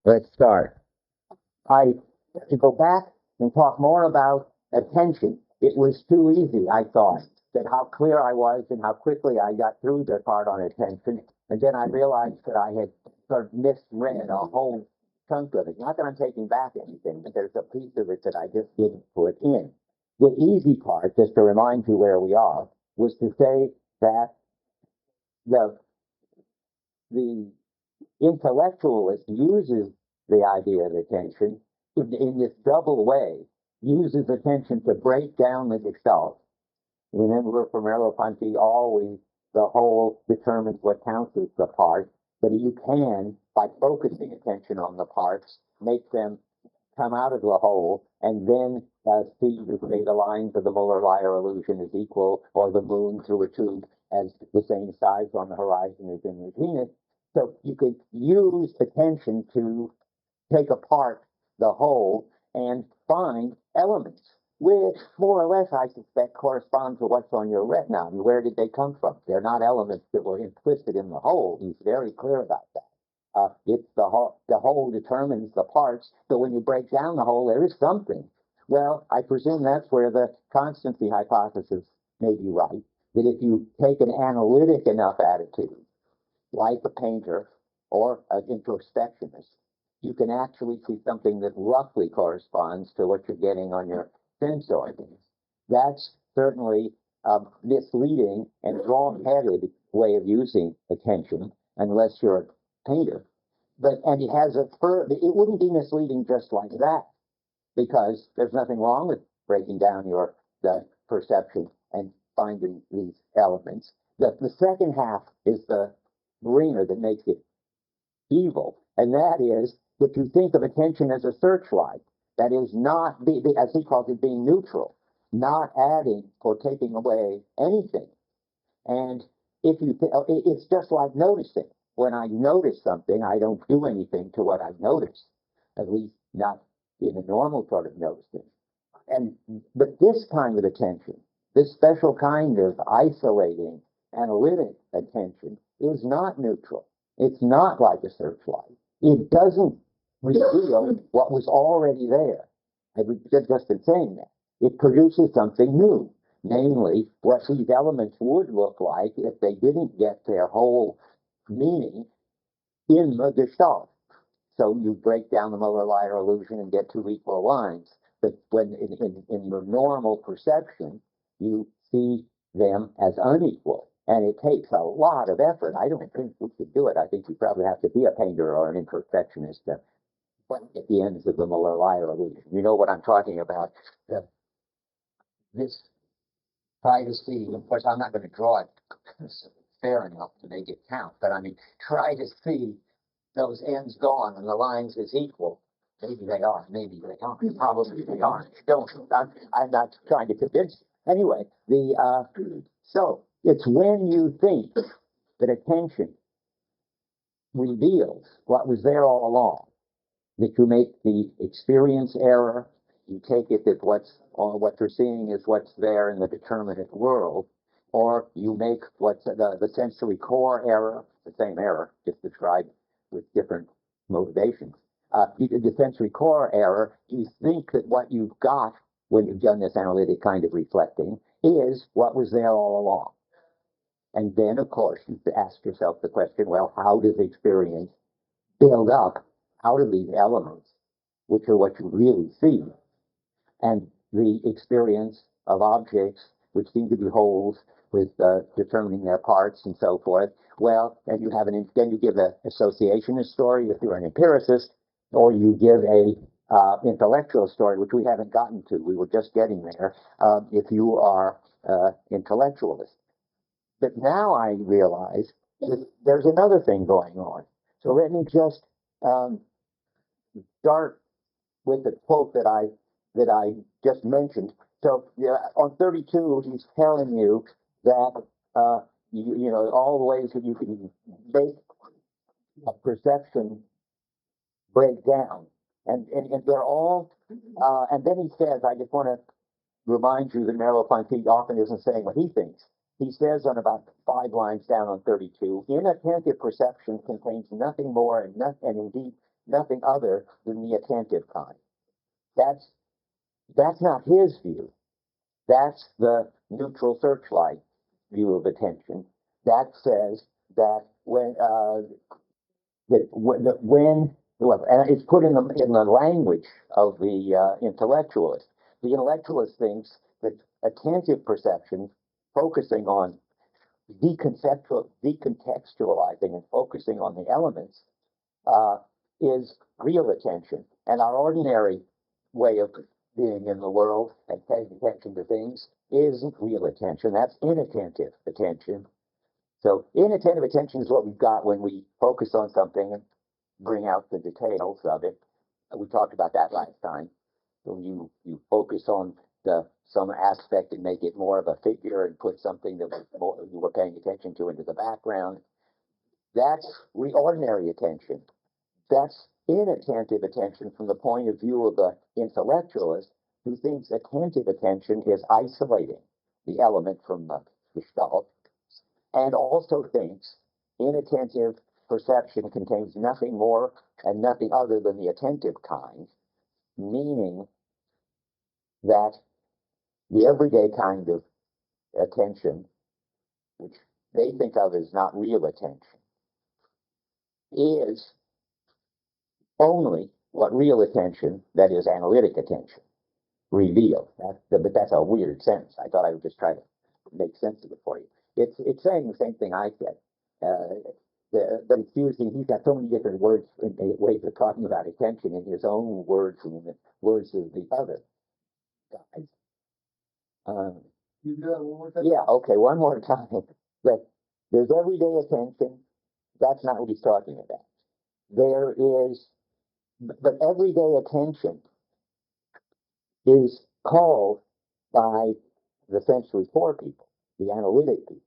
Let's start. To go back and talk more about attention. It was too easy, I thought, that how clear I was and how quickly I got through the part on attention. And then I realized that I had sort of misread a whole chunk of it. Not that I'm taking back anything, but there's a piece of it that I just didn't put in. The easy part, just to remind you where we are, was to say that the the intellectualist uses the idea of attention in this double way, uses attention to break down the gestalt. Remember, for Merleau-Ponty, always the whole determines what counts as the part, but you can, by focusing attention on the parts, make them come out of the whole, and then see the lines of the Muller-Lyer illusion is equal, or the moon through a tube as the same size on the horizon as in the zenith. So you could use attention to take apart the whole and find elements, which more or less I suspect correspond to what's on your retina. And where did they come from? They're not elements that were implicit in the whole. He's very clear about that. It's the whole determines the parts. So when you break down the whole, there is something. Well, I presume that's where the constancy hypothesis may be right. That if you take an analytic enough attitude, like a painter or an introspectionist, you can actually see something that roughly corresponds to what you're getting on your sense organs. That's certainly a misleading and wrong-headed way of using attention, unless you're a painter. And it has it wouldn't be misleading just like that, because there's nothing wrong with breaking down the perception and finding these elements. The second half is the ringer that makes it evil, and that is that you think of attention as a searchlight. That is not, as he calls it, being neutral, not adding or taking away anything. And if you, it's just like noticing. When I notice something, I don't do anything to what I notice, at least not in a normal sort of noticing. But this kind of attention, this special kind of isolating, analytic attention, is not neutral. It's not like a searchlight. It doesn't reveal what was already there. I've just been saying that. It produces something new, namely what these elements would look like if they didn't get their whole meaning in the gestalt. So you break down the Muller-Lyer illusion and get two equal lines. But when in your normal perception, you see them as unequal. And it takes a lot of effort. I don't think we could do it. I think you probably have to be a painter or an imperfectionist to at the ends of the Muller-Lyer illusion. You know what I'm talking about. This try to see, of course, I'm not going to draw it fair enough to make it count, but I mean, try to see those ends gone and the lines is equal. Maybe they are, maybe they aren't. Probably they aren't. Don't. I'm not trying to convince you. Anyway, so it's when you think that attention reveals what was there all along that you make the experience error. You take it that what you're seeing is what's there in the determinate world, or you make what's the sensory core error, the same error, just described with different motivations. The sensory core error, you think that what you've got when you've done this analytic kind of reflecting is what was there all along. And then, of course, you ask yourself the question, well, how does experience build up out of these elements, which are what you really see, and the experience of objects, which seem to be wholes, with determining their parts and so forth. Well, then you give an associationist story if you're an empiricist, or you give a intellectual story, which we haven't gotten to. We were just getting there. If you are intellectualist. But now I realize that there's another thing going on. So let me just start with the quote that I just mentioned. So on 32, he's telling you that you know all the ways that you can make a perception break down, and they're all. And then he says, I just want to remind you that Merleau-Ponty often isn't saying what he thinks. He says on about 5 lines down on 32, inattentive perception contains nothing more and indeed nothing other than the attentive kind. That's not his view. That's the neutral searchlight view of attention. That says that when well, and it's put in the language of the intellectualist. The intellectualist thinks that attentive perception, focusing on decontextualizing and focusing on the elements, uh, is real attention. And our ordinary way of being in the world and paying attention to things isn't real attention. That's inattentive attention. So inattentive attention is what we've got when we focus on something and bring out the details of it. We talked about that last time. So you focus on some aspect and make it more of a figure and put something that you were paying attention to into the background. That's ordinary attention. That's inattentive attention from the point of view of the intellectualist who thinks attentive attention is isolating the element from the gestalt, and also thinks inattentive perception contains nothing more and nothing other than the attentive kind, meaning that the everyday kind of attention, which they think of as not real attention, is only what real attention, that is analytic attention, reveals. But that's a weird sentence. I thought I would just try to make sense of it for you. It's saying the same thing I said. But it's using, he's got so many different words and ways of talking about attention in his own words and in the words of the other guys. You do that one more time? Yeah, okay, one more time. But there's everyday attention. That's not what he's talking about. There is, but everyday attention is called by the sensory core people, the analytic people,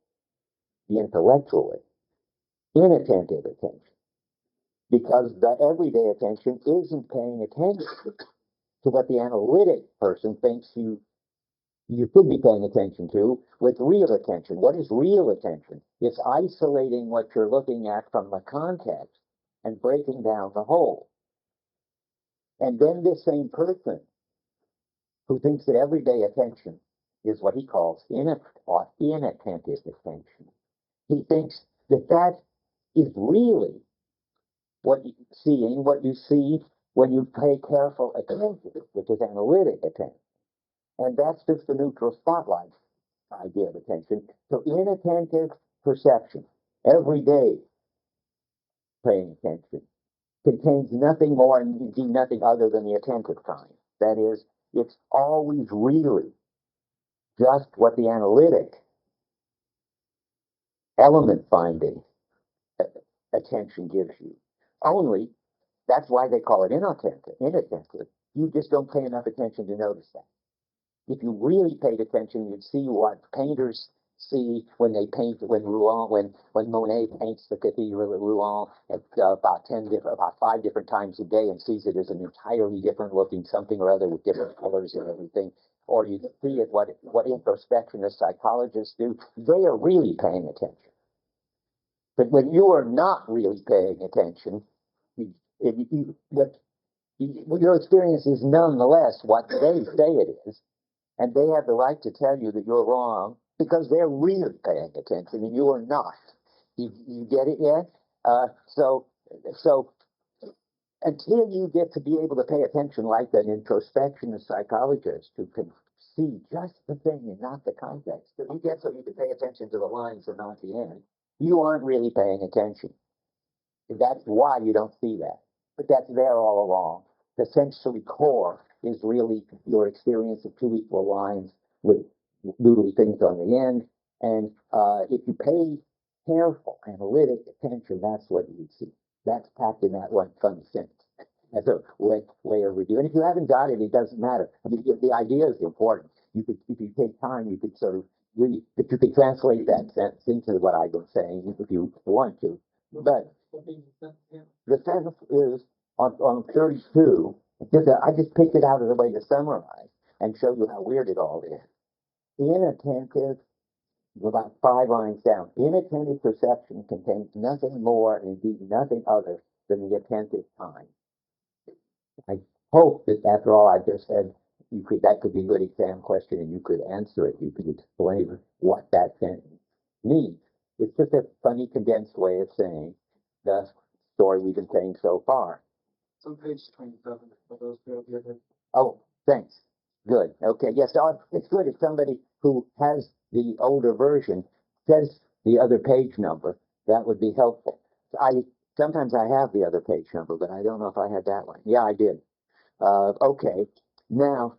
the intellectualist, inattentive attention. Because the everyday attention isn't paying attention to what the analytic person thinks you should be paying attention to with real attention. What is real attention? It's isolating what you're looking at from the context and breaking down the whole. And then this same person who thinks that everyday attention is what he calls inattentive attention. He thinks that that is really what you see when you pay careful attention, which is analytic attention. And that's just the neutral spotlight idea of attention. So inattentive perception, every day paying attention, contains nothing more and indeed nothing other than the attentive kind. That is, it's always really just what the analytic element finding attention gives you. Only, that's why they call it inattentive. You just don't pay enough attention to notice that. If you really paid attention, you'd see what painters see when they paint, when Monet paints the Cathedral at Rouen at about 5 different times a day and sees it as an entirely different looking something or other with different colors and everything. Or you see it what introspectionist psychologists do. They are really paying attention. But when you are not really paying attention, your experience is nonetheless what they say it is. And they have the right to tell you that you're wrong because they're really paying attention and you are not. You get it yet? So until you get to be able to pay attention like an introspectionist psychologist who can see just the thing and not the context, if you get so you can pay attention to the lines and not the end, you aren't really paying attention. That's why you don't see that. But that's there all along. The sensory core is really your experience of two equal lines with doodly things on the end. And if you pay careful, analytic attention, that's what you see. That's packed in that one funny sentence. That's a way of review. And if you haven't got it, it doesn't matter. I mean, the idea is important. If you take time, you could sort of read, if you could translate that sentence into what I've been saying, if you want to. But the sentence is on 32. I just picked it out as a way to summarize and show you how weird it all is. Inattentive, about 5 lines down. Inattentive perception contains nothing more, indeed nothing other than the attentive kind. I hope that after all I just said, that could be a good exam question and you could answer it. You could explain what that sentence means. It's just a funny condensed way of saying the story we've been saying so far. It's on page 27 for those who have given. Oh, thanks. Good. Okay. Yes, it's good if somebody who has the older version says the other page number. That would be helpful. Sometimes I have the other page number, but I don't know if I had that one. Yeah, I did. Okay. Now,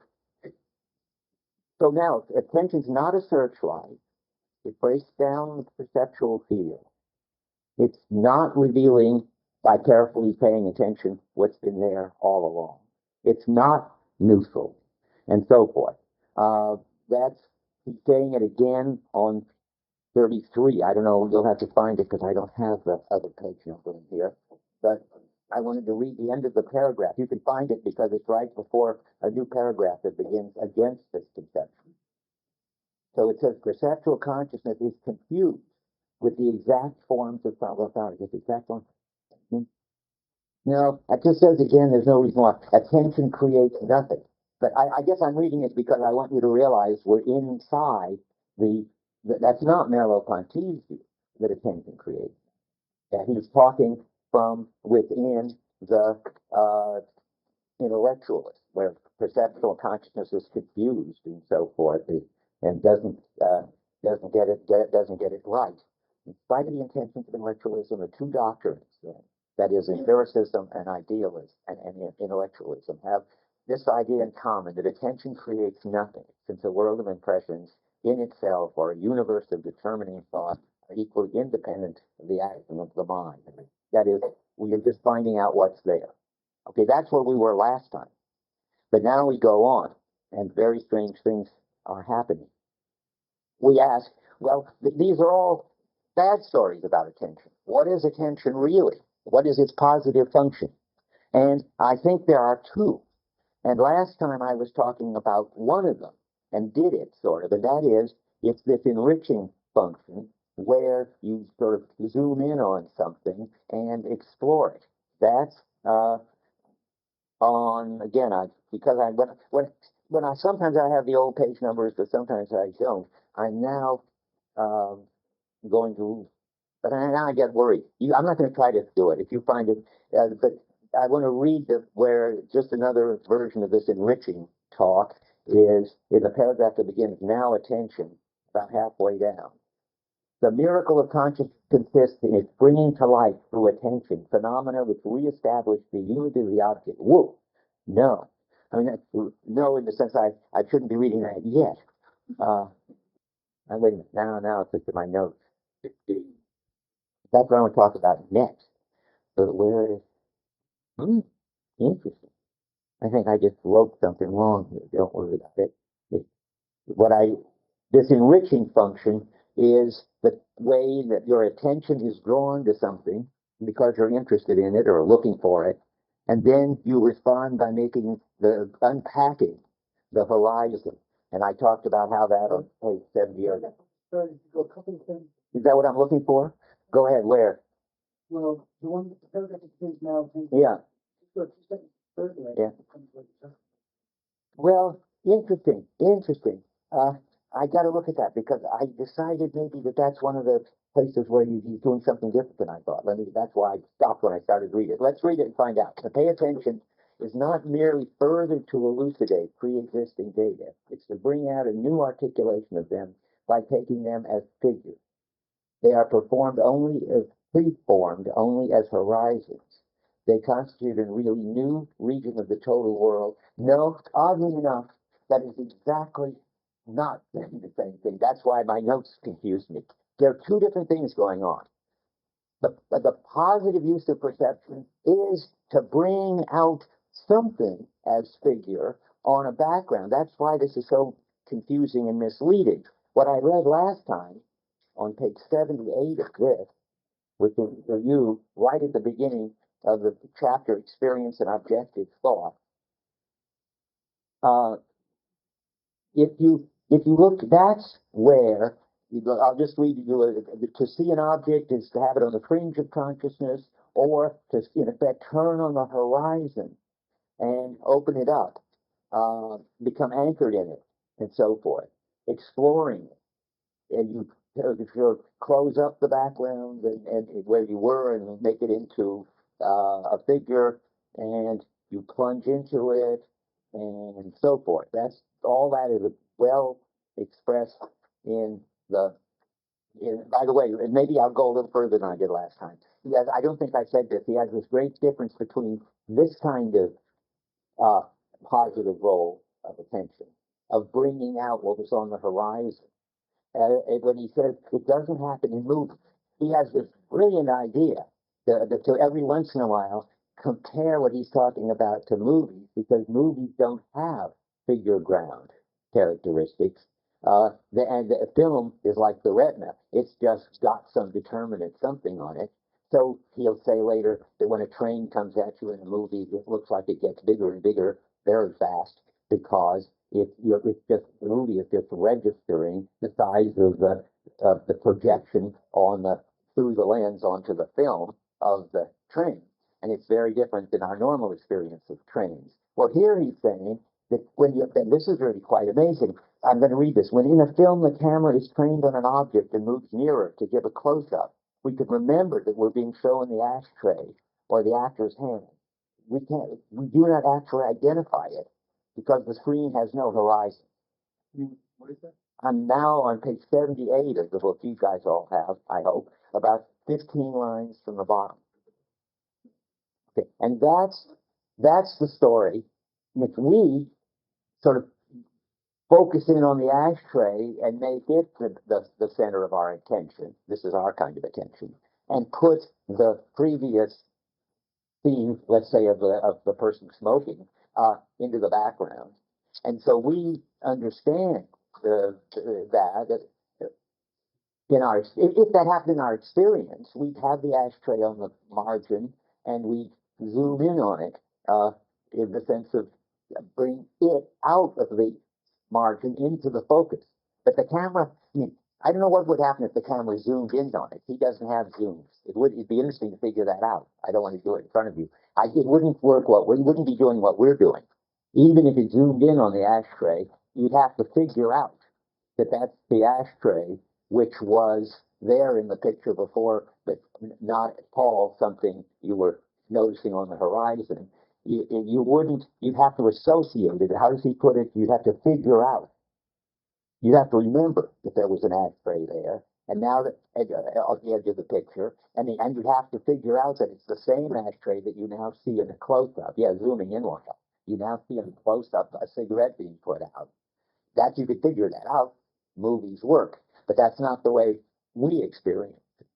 so now attention's not a searchlight. It breaks down the perceptual field. It's not revealing by carefully paying attention what's been there all along. It's not neutral, and so forth. That's saying it again on 33. I don't know, you'll have to find it because I don't have the other page number in here. But I wanted to read the end of the paragraph. You can find it because it's right before a new paragraph that begins against this conception. So it says perceptual consciousness is confused with the exact forms of thought. Well, sorry, this exact form. No, it just says again, there's no reason why. Attention creates nothing. But I guess I'm reading it because I want you to realize we're inside that's not Merleau-Ponty's view that attention creates. Yeah, he's talking from within the intellectualist, where perceptual consciousness is confused and so forth, and doesn't get it right. In spite of the intentions of intellectualism, the two doctrines, that is, empiricism and idealism and intellectualism, have this idea in common that attention creates nothing, since a world of impressions in itself or a universe of determining thought are equally independent of the action of the mind. That is, we are just finding out what's there. Okay, that's where we were last time. But now we go on, and very strange things are happening. We ask, well, these are all bad stories about attention. What is attention really? What is its positive function? And I think there are two. And last time I was talking about one of them, and did it, sort of, and that is, it's this enriching function where you sort of zoom in on something and explore it. That's on again. When I sometimes I have the old page numbers, but sometimes I don't. I'm now going to, but now I get worried. I'm not going to try to do it. If you find it, but I want to read where just another version of this enriching talk is in the paragraph that begins, now attention, about halfway down. The miracle of consciousness consists in its bringing to light through attention phenomena which reestablish the unity of the object. Whoa, no. I mean, no, in the sense I shouldn't be reading that yet. Wait a minute. Now it's just in my notes. That's what I want to talk about next. But where is, interesting. I think I just wrote something wrong here. Don't worry about it. What this enriching function is the way that your attention is drawn to something because you're interested in it or looking for it, and then you respond by making unpacking the horizon. And I talked about how that on page 70 or is that what I'm looking for? Go ahead, where? Well, the one with the paragraph is now. Yeah. Yeah. Well, interesting. I got to look at that because I decided maybe that's one of the places where he's doing something different than I thought. That's why I stopped when I started reading it. Let's read it and find out. To pay attention is not merely further to elucidate pre-existing data. It's to bring out a new articulation of them by taking them as figures. They are preformed preformed only as horizons. They constitute a really new region of the total world. No, oddly enough, that is exactly not the same thing. That's why my notes confused me. There are two different things going on. But the positive use of perception is to bring out something as figure on a background. That's why this is so confusing and misleading. What I read last time on page 78 of this, which is for you right at the beginning of the chapter, Experience and Objective Thought. If you look, that's where I'll just read you. To see an object is to have it on the fringe of consciousness, or to, in effect, turn on the horizon. and open it up, become anchored in it, and so forth, exploring it. And if you close up the background and where you were and make it into a figure, and you plunge into it, and so forth. That's all that is well expressed in the. By the way, and maybe I'll go a little further than I did last time. I don't think I said this. He has this great difference between this kind of uh, positive role of attention, of bringing out what was on the horizon. When he says it doesn't happen in movies, he has this brilliant idea to every once in a while compare what he's talking about to movies, because movies don't have figure ground characteristics. And the film is like the retina. It's just got some determinate something on it. So he'll say later that when a train comes at you in a movie, it looks like it gets bigger and bigger very fast, because it's just the movie is just registering the size of the projection on the through the lens onto the film of the train, and it's very different than our normal experience of trains. Well, here he's saying that and this is really quite amazing. I'm going to read this. When in a film the camera is trained on an object and moves nearer to give a close-up, we can remember that we're being shown the ashtray or the actor's hand. We do not actually identify it because the screen has no horizon. What is that? I'm now on page 78 of the book you guys all have, I hope, about 15 lines from the bottom. Okay, and that's the story which we sort of focus in on the ashtray and make it the center of our attention. This is our kind of attention. And put the previous theme, let's say, of the person smoking, into the background. And so we understand that in our, if that happened in our experience, we'd have the ashtray on the margin and we zoom in on it, in the sense of bring it out of the margin into the focus. But the camera, I mean, I don't know what would happen if the camera zoomed in on it. He doesn't have zooms. It'd be interesting to figure that out. I don't want to do it in front of you. It wouldn't work well. We wouldn't be doing what we're doing. Even if it zoomed in on the ashtray, you'd have to figure out that that's the ashtray, which was there in the picture before, but not at all something you were noticing on the horizon. You wouldn't, you'd have to associate it. How does he put it? You'd have to figure out. You'd have to remember that there was an ashtray there, and now that at the edge of the picture, and you'd have to figure out that it's the same ashtray that you now see in a close-up. Yeah, zooming in on it. You now see in a close-up a cigarette being put out. That you could figure that out. Movies work, but that's not the way we experience it.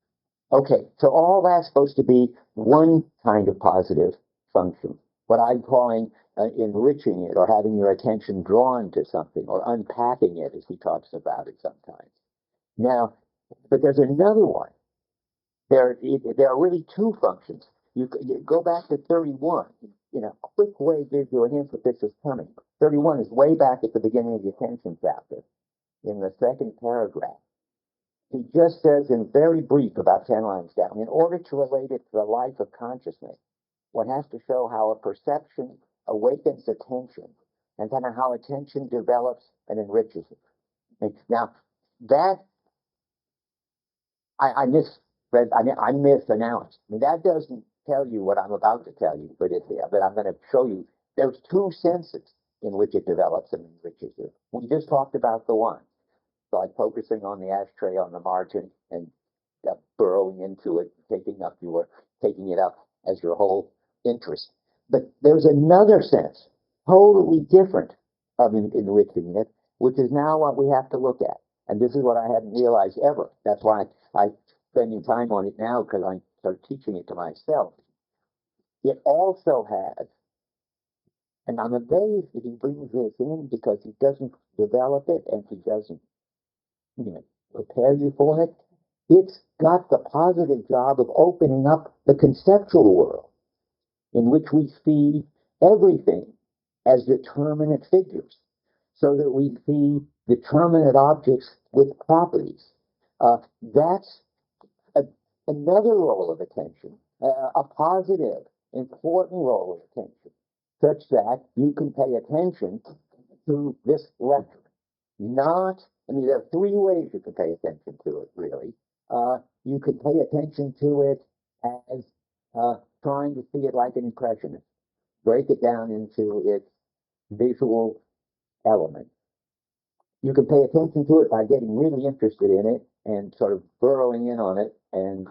Okay, so all that's supposed to be one kind of positive function. What I'm calling enriching it, or having your attention drawn to something, or unpacking it, as he talks about it sometimes. Now, but there's another one. There are really two functions. You go back to 31. In a quick way, gives you a hint that this is coming. 31 is way back at the beginning of the attention chapter, in the second paragraph. He just says in very brief, about 10 lines down, in order to relate it to the life of consciousness, one has to show how a perception awakens attention, and then how attention develops and enriches it. Now, that I misread, I misannounced. I mean, that doesn't tell you what I'm about to tell you, but I'm going to show you there's two senses in which it develops and enriches it. We just talked about the one. By focusing on the ashtray on the margin and burrowing into it, taking it up as your whole interest. But there's another sense, totally different, of enriching it, which is now what we have to look at. And this is what I hadn't realized ever. That's why I'm spending time on it now, because I started teaching it to myself. It also has, and I'm amazed that he brings this in, because he doesn't develop it and he doesn't prepare you for it. It's got the positive job of opening up the conceptual world, in which we see everything as determinate figures, so that we see determinate objects with properties. That's another role of attention, a positive, important role of attention. such that you can pay attention to this lecture. There are three ways you can pay attention to it, really. You could pay attention to it as trying to see it like an impressionist, break it down into its visual elements. You can pay attention to it by getting really interested in it and sort of burrowing in on it and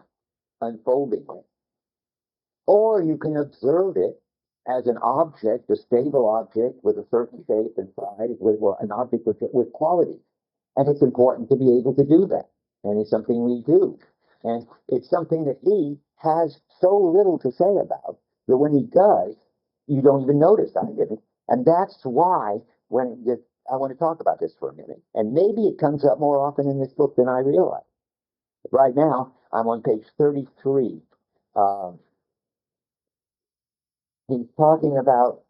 unfolding it. Or you can observe it as an object, a stable object with a certain shape and size, with an object with qualities. And it's important to be able to do that. And it's something we do. And it's something that he has so little to say about that when he does, you don't even notice I didn't. And that's why I want to talk about this for a minute. And maybe it comes up more often in this book than I realize. But right now, I'm on page 33. He's talking about,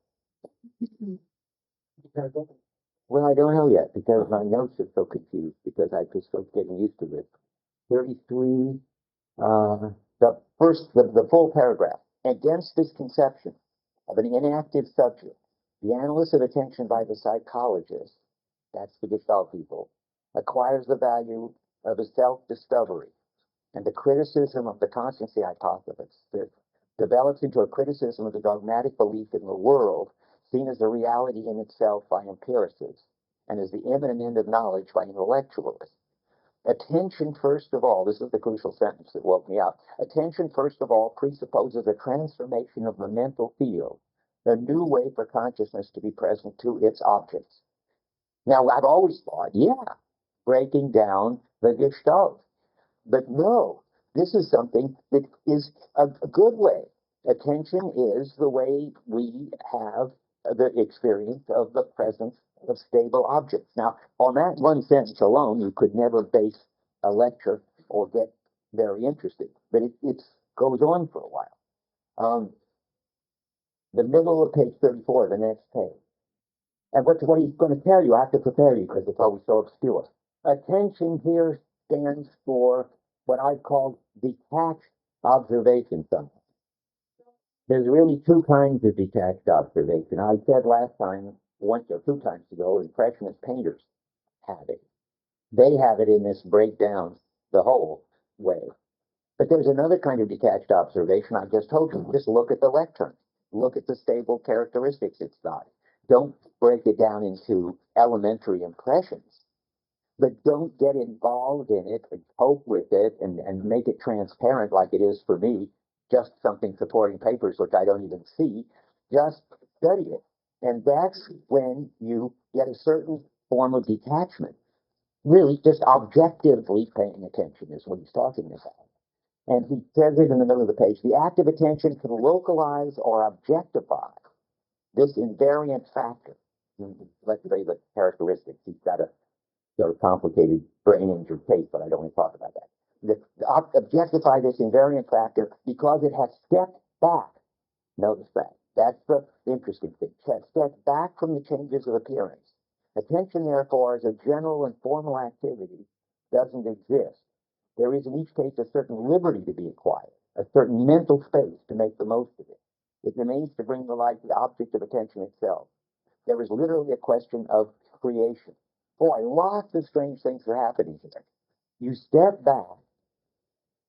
well, I don't know yet because my notes are so confused because I just was getting used to this. 33, the full paragraph. Against this conception of an inactive subject, the analysis of attention by the psychologist, that's the Gestalt people, acquires the value of a self-discovery, and the criticism of the constancy hypothesis develops into a criticism of the dogmatic belief in the world seen as a reality in itself by empiricists and as the imminent end of knowledge by intellectualists. Attention, first of all, this is the crucial sentence that woke me up. Attention, first of all, presupposes a transformation of the mental field, a new way for consciousness to be present to its objects. Now, I've always thought, breaking down the Gestalt. But no, this is something that is a good way. Attention is the way we have the experience of the presence of stable objects. Now, on that one sentence alone, you could never base a lecture or get very interested. But it goes on for a while. The middle of page 34, the next page. And what he's going to tell you, I have to prepare you because it's always so obscure. Attention here stands for what I call detached observation sometimes. There's really two kinds of detached observation. I said last time, once or two times ago, impressionist painters have it. They have it in this breakdown the whole way. But there's another kind of detached observation I just told you. Just look at the lectern. Look at the stable characteristics it's got. Don't break it down into elementary impressions, but don't get involved in it and cope with it and make it transparent like it is for me, just something supporting papers which I don't even see. Just study it. And that's when you get a certain form of detachment. Really, just objectively paying attention is what he's talking about. And he says it in the middle of the page. The active attention can localize or objectify this invariant factor. Let's say the characteristics. He's got a sort of complicated brain injury case, but I don't want to talk about that. Objectify this invariant factor because it has stepped back. Notice that. That's the interesting thing. It has stepped back from the changes of appearance. Attention, therefore, as a general and formal activity, doesn't exist. There is in each case a certain liberty to be acquired, a certain mental space to make the most of it. It remains to bring to light the object of attention itself. There is literally a question of creation. Boy, lots of strange things are happening here. You step back,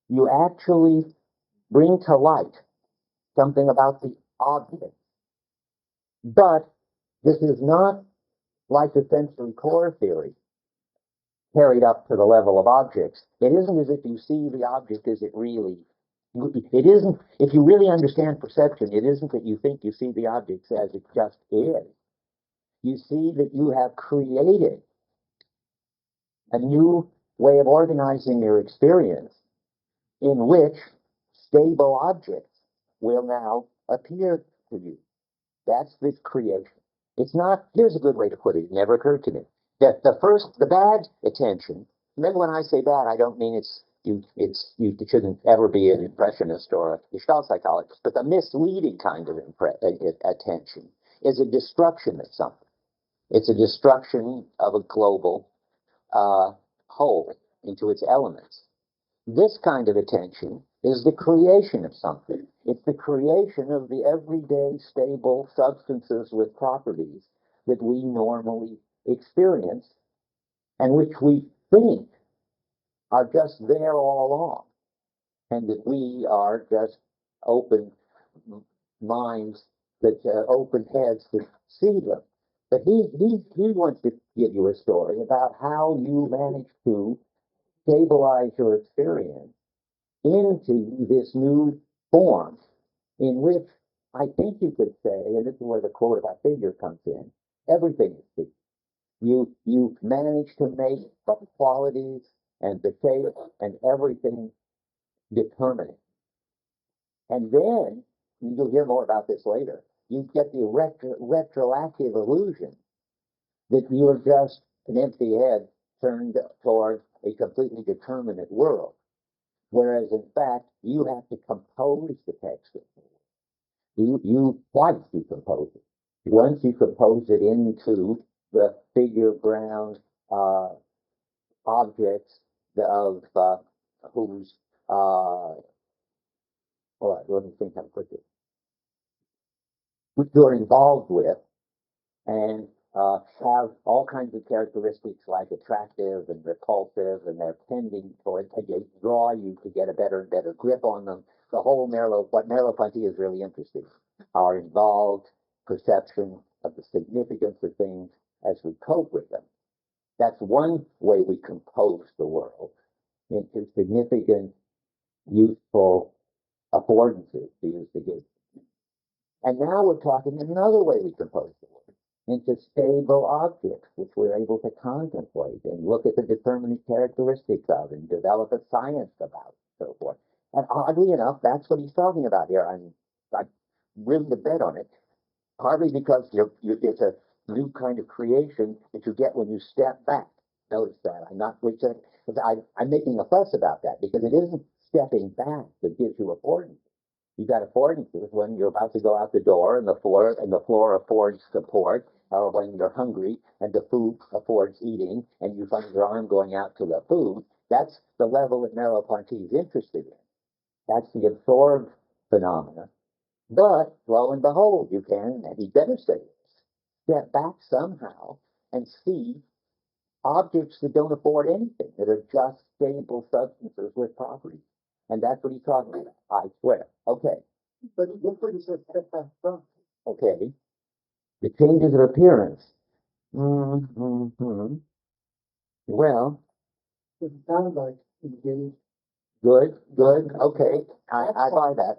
you actually bring to light something about the object. But this is not like the sensory core theory carried up to the level of objects. It isn't as if you see the object as it really. It isn't, if you really understand perception, it isn't that you think you see the objects as it just is. You see that you have created a new way of organizing your experience in which stable objects will now appear to you. That's this creation. It's not, here's a good way to put it, it never occurred to me. That the bad attention, remember when I say bad, I don't mean you shouldn't ever be an impressionist or a Gestalt psychologist, but the misleading kind of attention is a destruction of something. It's a destruction of a global whole into its elements. This kind of attention is the creation of something. It's the creation of the everyday stable substances with properties that we normally experience and which we think are just there all along, and that we are just open minds, that open heads that see them. But he wants to give you a story about how you manage to stabilize your experience into this new form in which I think you could say, and this is where the quote about figure comes in, everything is figure. You manage to make the qualities and the shape and everything determinate. And then, you'll hear more about this later, you get the retroactive illusion that you're just an empty head turned toward a completely determinate world. Whereas in fact, you have to compose the text. Twice you compose it. Once you compose it into the figure ground objects of whose, all right, let me think how to put this, which you're involved with, and have all kinds of characteristics like attractive and repulsive, and they're tending towards, they draw you to get a better and better grip on them. The whole what Merleau-Ponty is really interested in, our involved perception of the significance of things as we cope with them. That's one way we compose the world into significant, useful affordances, to use the gift. And now we're talking another way we compose the world, into stable objects, which we're able to contemplate and look at the determinate characteristics of and develop a science about, and so forth. And oddly enough, that's what he's talking about here. I'm willing to bet on it, partly because it's a new kind of creation that you get when you step back. Notice that. I'm making a fuss about that because it isn't stepping back that gives you affordances. You got affordances when you're about to go out the door and the floor affords support, or when you're hungry and the food affords eating and you find your arm going out to the food. That's the level that Merleau-Ponty is interested in. That's the absorbed phenomena. But lo and behold, you can, and he better say this, step back somehow and see objects that don't afford anything, that are just stable substances with properties. And that's what he's talking about, I swear. Okay. But look what he says, step back from. Okay. The changes of appearance. Mm-hmm. Well, It sounds like engaged. good. Okay. I buy that.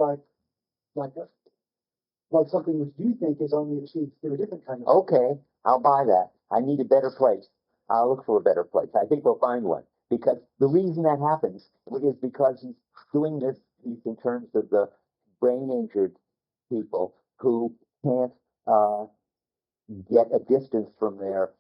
Like something which you think is only achieved through a different kind of. Okay, I'll buy that. I need a better place. I'll look for a better place. I think we'll find one. Because the reason that happens is because he's doing this in terms of the brain injured people who can't get a distance from their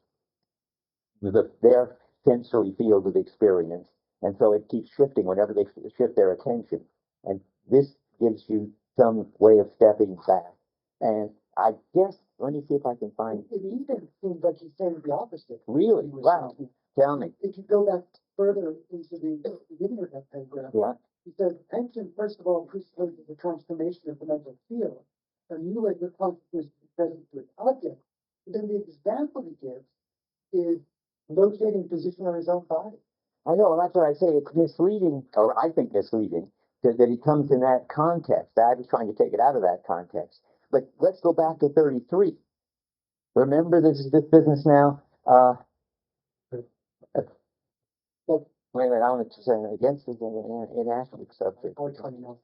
sensory field of experience. And so it keeps shifting whenever they shift their attention. And this gives you some way of stepping back. And I guess, let me see if I can find. It even seems like he's saying the opposite. Really? Wow. Tell me. If you go back further into the beginning of that paragraph, yeah. He says, attention, first of all, presupposes the transformation of the mental field, a new way of consciousness is present to its object. But then the example he gives is locating position on his own body. I know, that's what I say. It's misleading, or I think misleading, that he comes in that context. I was trying to take it out of that context. But let's go back to 33. Remember this business now? Wait a minute, I want to say against the inadequate subject. Or 29.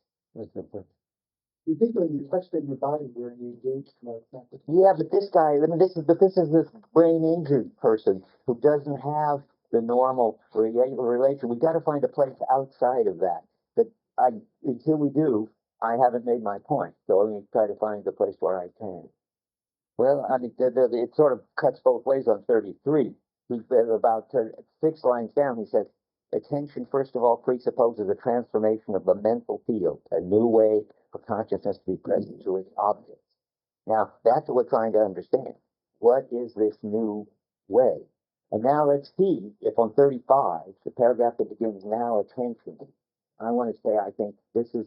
You think when you touch in your body, you're engaged like that. Yeah, but this guy, I mean, this is this brain injured person who doesn't have the normal relation. We've got to find a place outside of that. But until we do, I haven't made my point. So let me try to find the place where I can. Well, I mean, it sort of cuts both ways on 33. He's about 6 lines down. He says, attention, first of all, presupposes a transformation of the mental field, a new way for consciousness to be present to its objects. Now, that's what we're trying to understand. What is this new way? And now let's see if on 35, the paragraph that begins now, attention, I want to say I think this is,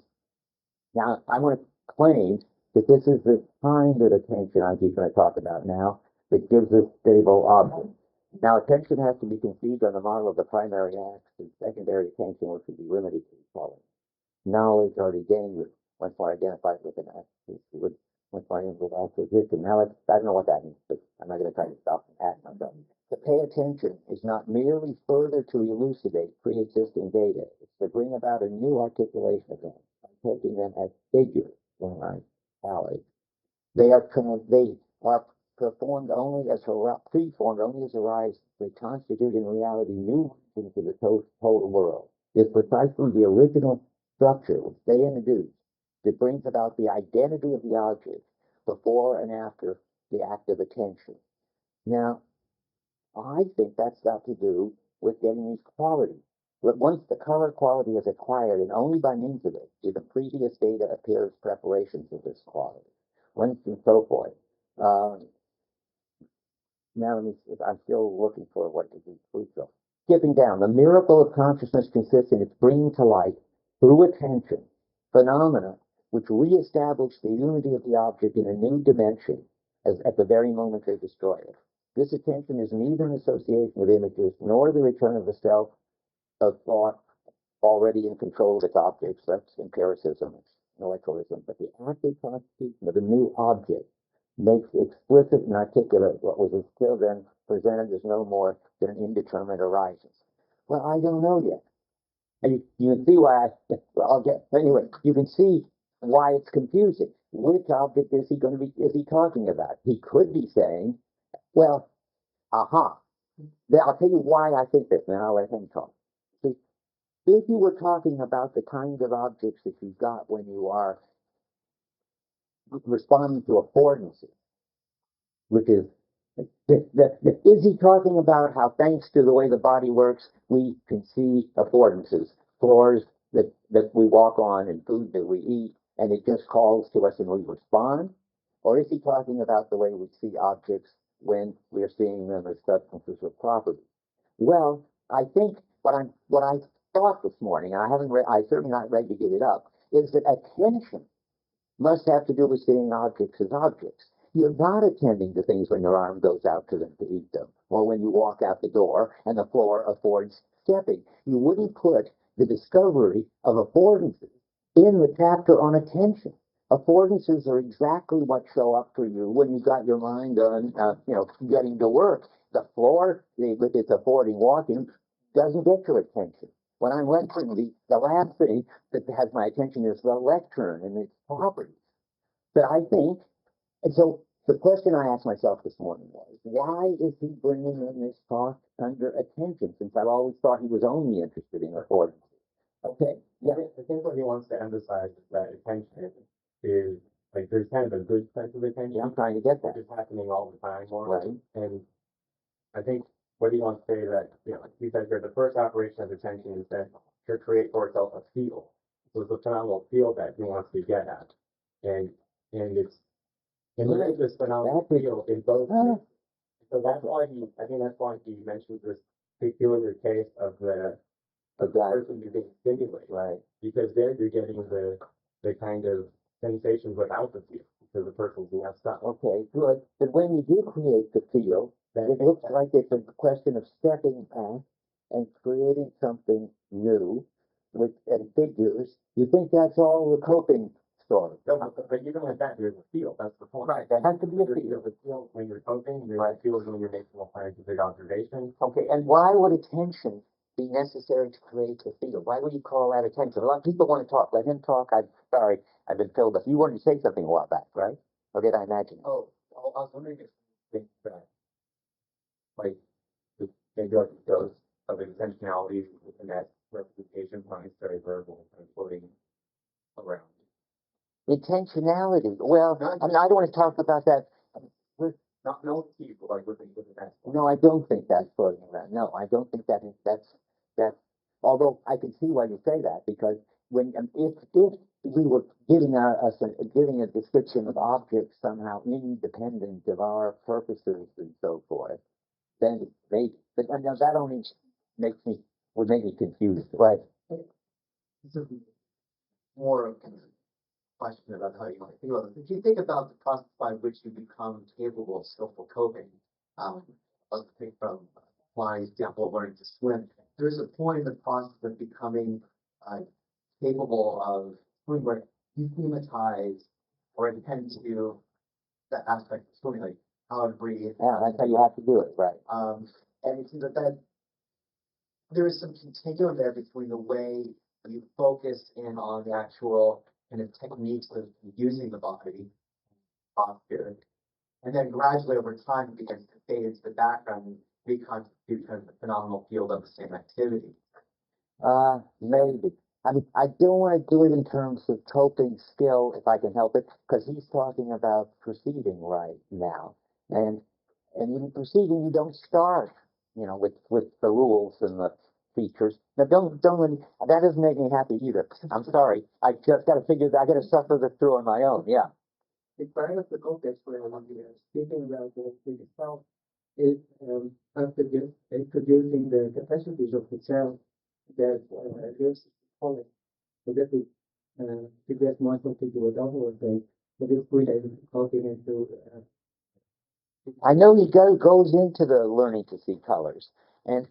now I want to claim that this is the kind of attention I'm going to talk about now that gives us stable object. Now attention has to be conceived on the model of the primary acts and secondary attention, which would be limited to quality. Knowledge already gained with once more identified with an act, with once more with acquisition. Now I don't know what that means, but I'm not going to try to stop and ask myself. To pay attention is not merely further to elucidate pre-existing data. It's to bring about a new articulation of them by taking them as figures in my knowledge. They are performed only as preformed only as arise. They constitute in reality new into the total world. It's precisely the original structure which they introduce that brings about the identity of the object before and after the act of attention. Now, I think that's got to do with getting these qualities. But once the color quality is acquired, and only by means of it, do the previous data appear as preparations of this quality. Once and so forth. Now I'm still looking for what to do. Skipping down, the miracle of consciousness consists in its bringing to light, through attention, phenomena which reestablish the unity of the object in a new dimension as at the very moment they destroy it. This attention is neither an association of images nor the return of the self of thought already in control of its objects. That's empiricism, it's intellectualism. But the active constitution of a new object makes explicit and articulate what was until then presented as no more than an indeterminate arises. Well, I don't know yet. And you can see why anyway, you can see why it's confusing. Which object is he talking about? He could be saying, well, aha. I'll tell you why I think this, and I'll let him talk. See, if you were talking about the kind of objects that you've got when you are responding to affordances, which is, is he talking about how thanks to the way the body works, we can see affordances, floors that we walk on and food that we eat, and it just calls to us and we respond? Or is he talking about the way we see objects when we're seeing them as substances or properties? Well, I think what I thought this morning, and I certainly not ready to give it up, is that attention must have to do with seeing objects as objects. You're not attending to things when your arm goes out to them to eat them, or when you walk out the door and the floor affords stepping. You wouldn't put the discovery of affordances in the chapter on attention. Affordances are exactly what show up for you when you've got your mind on, getting to work. The floor, with its affording walking, doesn't get your attention. When I'm lecturing, the last thing that has my attention is the lectern and its properties. But I think, and so the question I asked myself this morning was, why is he bringing in this talk under attention, since I've always thought he was only interested in affordances? Okay, yeah. I think what he wants to emphasize is that attention is, like, there's kind of a good sense of attention. Yeah, I'm trying to get that. It's happening all the time more. Right. And I think what he wants to say that, he says here, the first operation of attention is that to create for itself a field. So it's a phenomenal field that he wants to get at. And it's, and there is this phenomenal field in both. So that's why I think that's why he mentions this peculiar case of the person you're being stimulated, right? Because there you're getting the kind of sensations without the field, because the person's messed up. Okay, good. But when you do create the field, it looks like it's a question of stepping back and creating something new with and figures. You think that's all the coping story? No, but even with that, there's a field. That's the point. Right, there has to be a There's field. a field when you're coping, there's a field when you're making a scientific observation. Okay, and why would attention be necessary to create the field? Why would you call that attention? A lot of people want to talk. Let him talk. I'm sorry, I've been filled up. You wanted to say something a while back, right? Or did I imagine? Oh, I was wondering if you think that, like, the dose of intentionality within that representation finds very verbal and floating around. Intentionality. Well, I mean, I don't want to talk about that. Not no people like within that. No, I don't think that's floating around. No, I don't think that's. Although I can see why you say that, because when if we were giving giving a description of objects somehow independent of our purposes and so forth, then maybe. But now that only would make me confused, right? this is more of kind of question about how you want to think about it. If you think about the process by which you become capable of skillful coping, let's think from Klein example of learning to swim, there's a point in the process of becoming capable of swimming where you thematize or intend to do that aspect of swimming, like how to breathe. Yeah, that's how you have to do it, right? And it seems that there is some continuum there between the way you focus in on the actual kind of techniques of using the body, posture, and then gradually over time it begins to fade into the background and constitute kind of the phenomenal field of the same activity. Maybe. I mean, I don't want to do it in terms of coping skill if I can help it, because he's talking about proceeding right now. And in proceeding, you don't start, with the rules and the features. Now, don't let me, that doesn't make me happy either. I'm sorry. I just got to I got to suffer this through on my own. Yeah. The part of the context where we are speaking about the self is introducing the capacities of the self that gives quality. So that is to get more something to a double thing, but it's really coping into I know he goes into the learning to see colors, and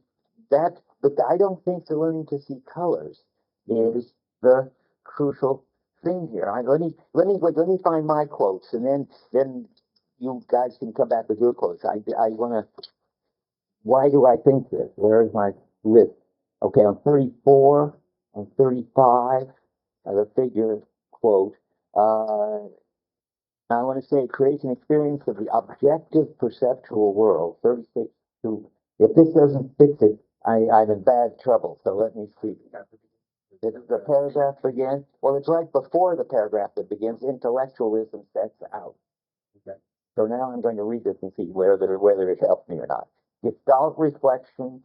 but I don't think the learning to see colors is the crucial thing here. Let me find my quotes, and then you guys can come back with your quotes. I want to. Why do I think this? Where is my list? Okay, on 34, on 35, the figure quote. I want to say it creates an experience of the objective perceptual world. 36 to, if this doesn't fix it, I'm in bad trouble. So let me see. The paragraph begins. Well, it's right before the paragraph that begins. Intellectualism sets out. Okay. So now I'm going to read this and see whether it helps me or not. Gestalt reflection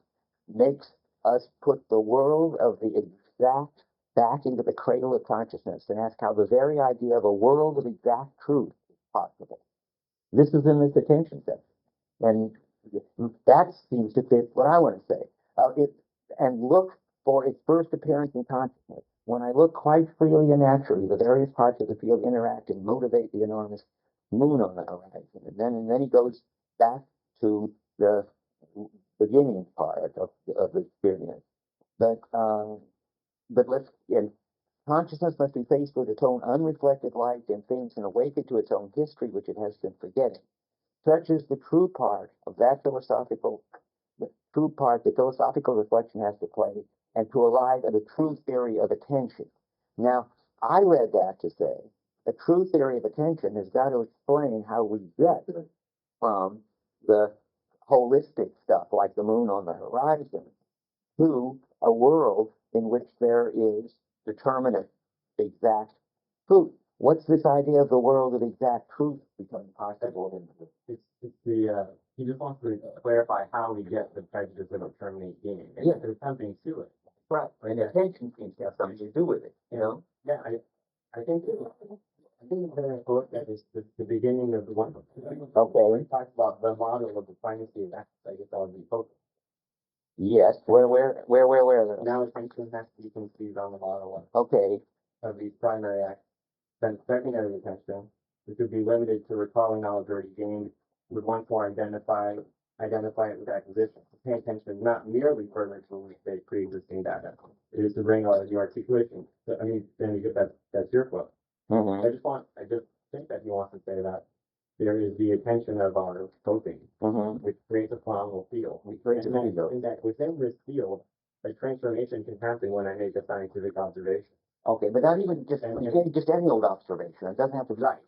makes us put the world of the exact back into the cradle of consciousness and ask how the very idea of a world of exact truth is possible. This is in this attention section. And that seems to fit what I want to say. And look for its first appearance in consciousness. When I look quite freely and naturally, the various parts of the field interact and motivate the enormous moon on the horizon. And then he goes back to the beginning part of the experience. But consciousness must be faced with its own unreflected light and things and awakened to its own history, which it has been forgetting. Such is the true part of that philosophical reflection has to play, and to arrive at a true theory of attention. Now, I read that to say a true theory of attention has got to explain how we get from the holistic stuff like the moon on the horizon to a world in which there is determinate exact truth. What's this idea of the world of exact truth becoming possible? It's the he just wants to clarify how we get the prejudice of a terminate being. And Yeah. there's something to it. Right. And attention seems to have something to do with it, Yeah, I think the very book that is the beginning of the one. Okay. When he talks about the model of the primacy of acts, I guess that would be focus. Yes. Where? Now attention has to be conceived on the model Okay. of these primary acts. Then secondary attention, which would be limited to recalling knowledge already gained, would once more identify it with acquisition. Pay attention not merely further to elucidate pre-existing data. It is to bring out new articulation. So, I mean, then you get that's your quote. Mm-hmm. I just think that he wants to say that there is the attention of our scoping, which creates a phenomenal field. And that within this field, a transformation can happen when I make a scientific observation. Okay, but not even just any old observation. It doesn't have to be right.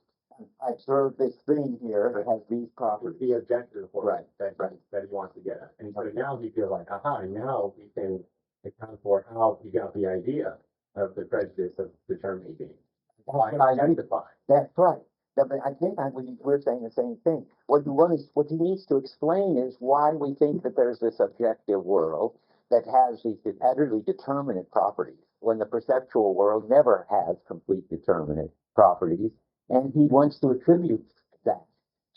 I observed this thing here that has these properties. The objective for Right. that he wants to get at. And so now he feels like, aha, now we can account for how he got the idea of the prejudice of determining. That's right. But I think we're saying the same thing. What he needs to explain is why we think that there's this objective world that has these utterly determinate properties, when the perceptual world never has complete determinate properties, and he wants to attribute that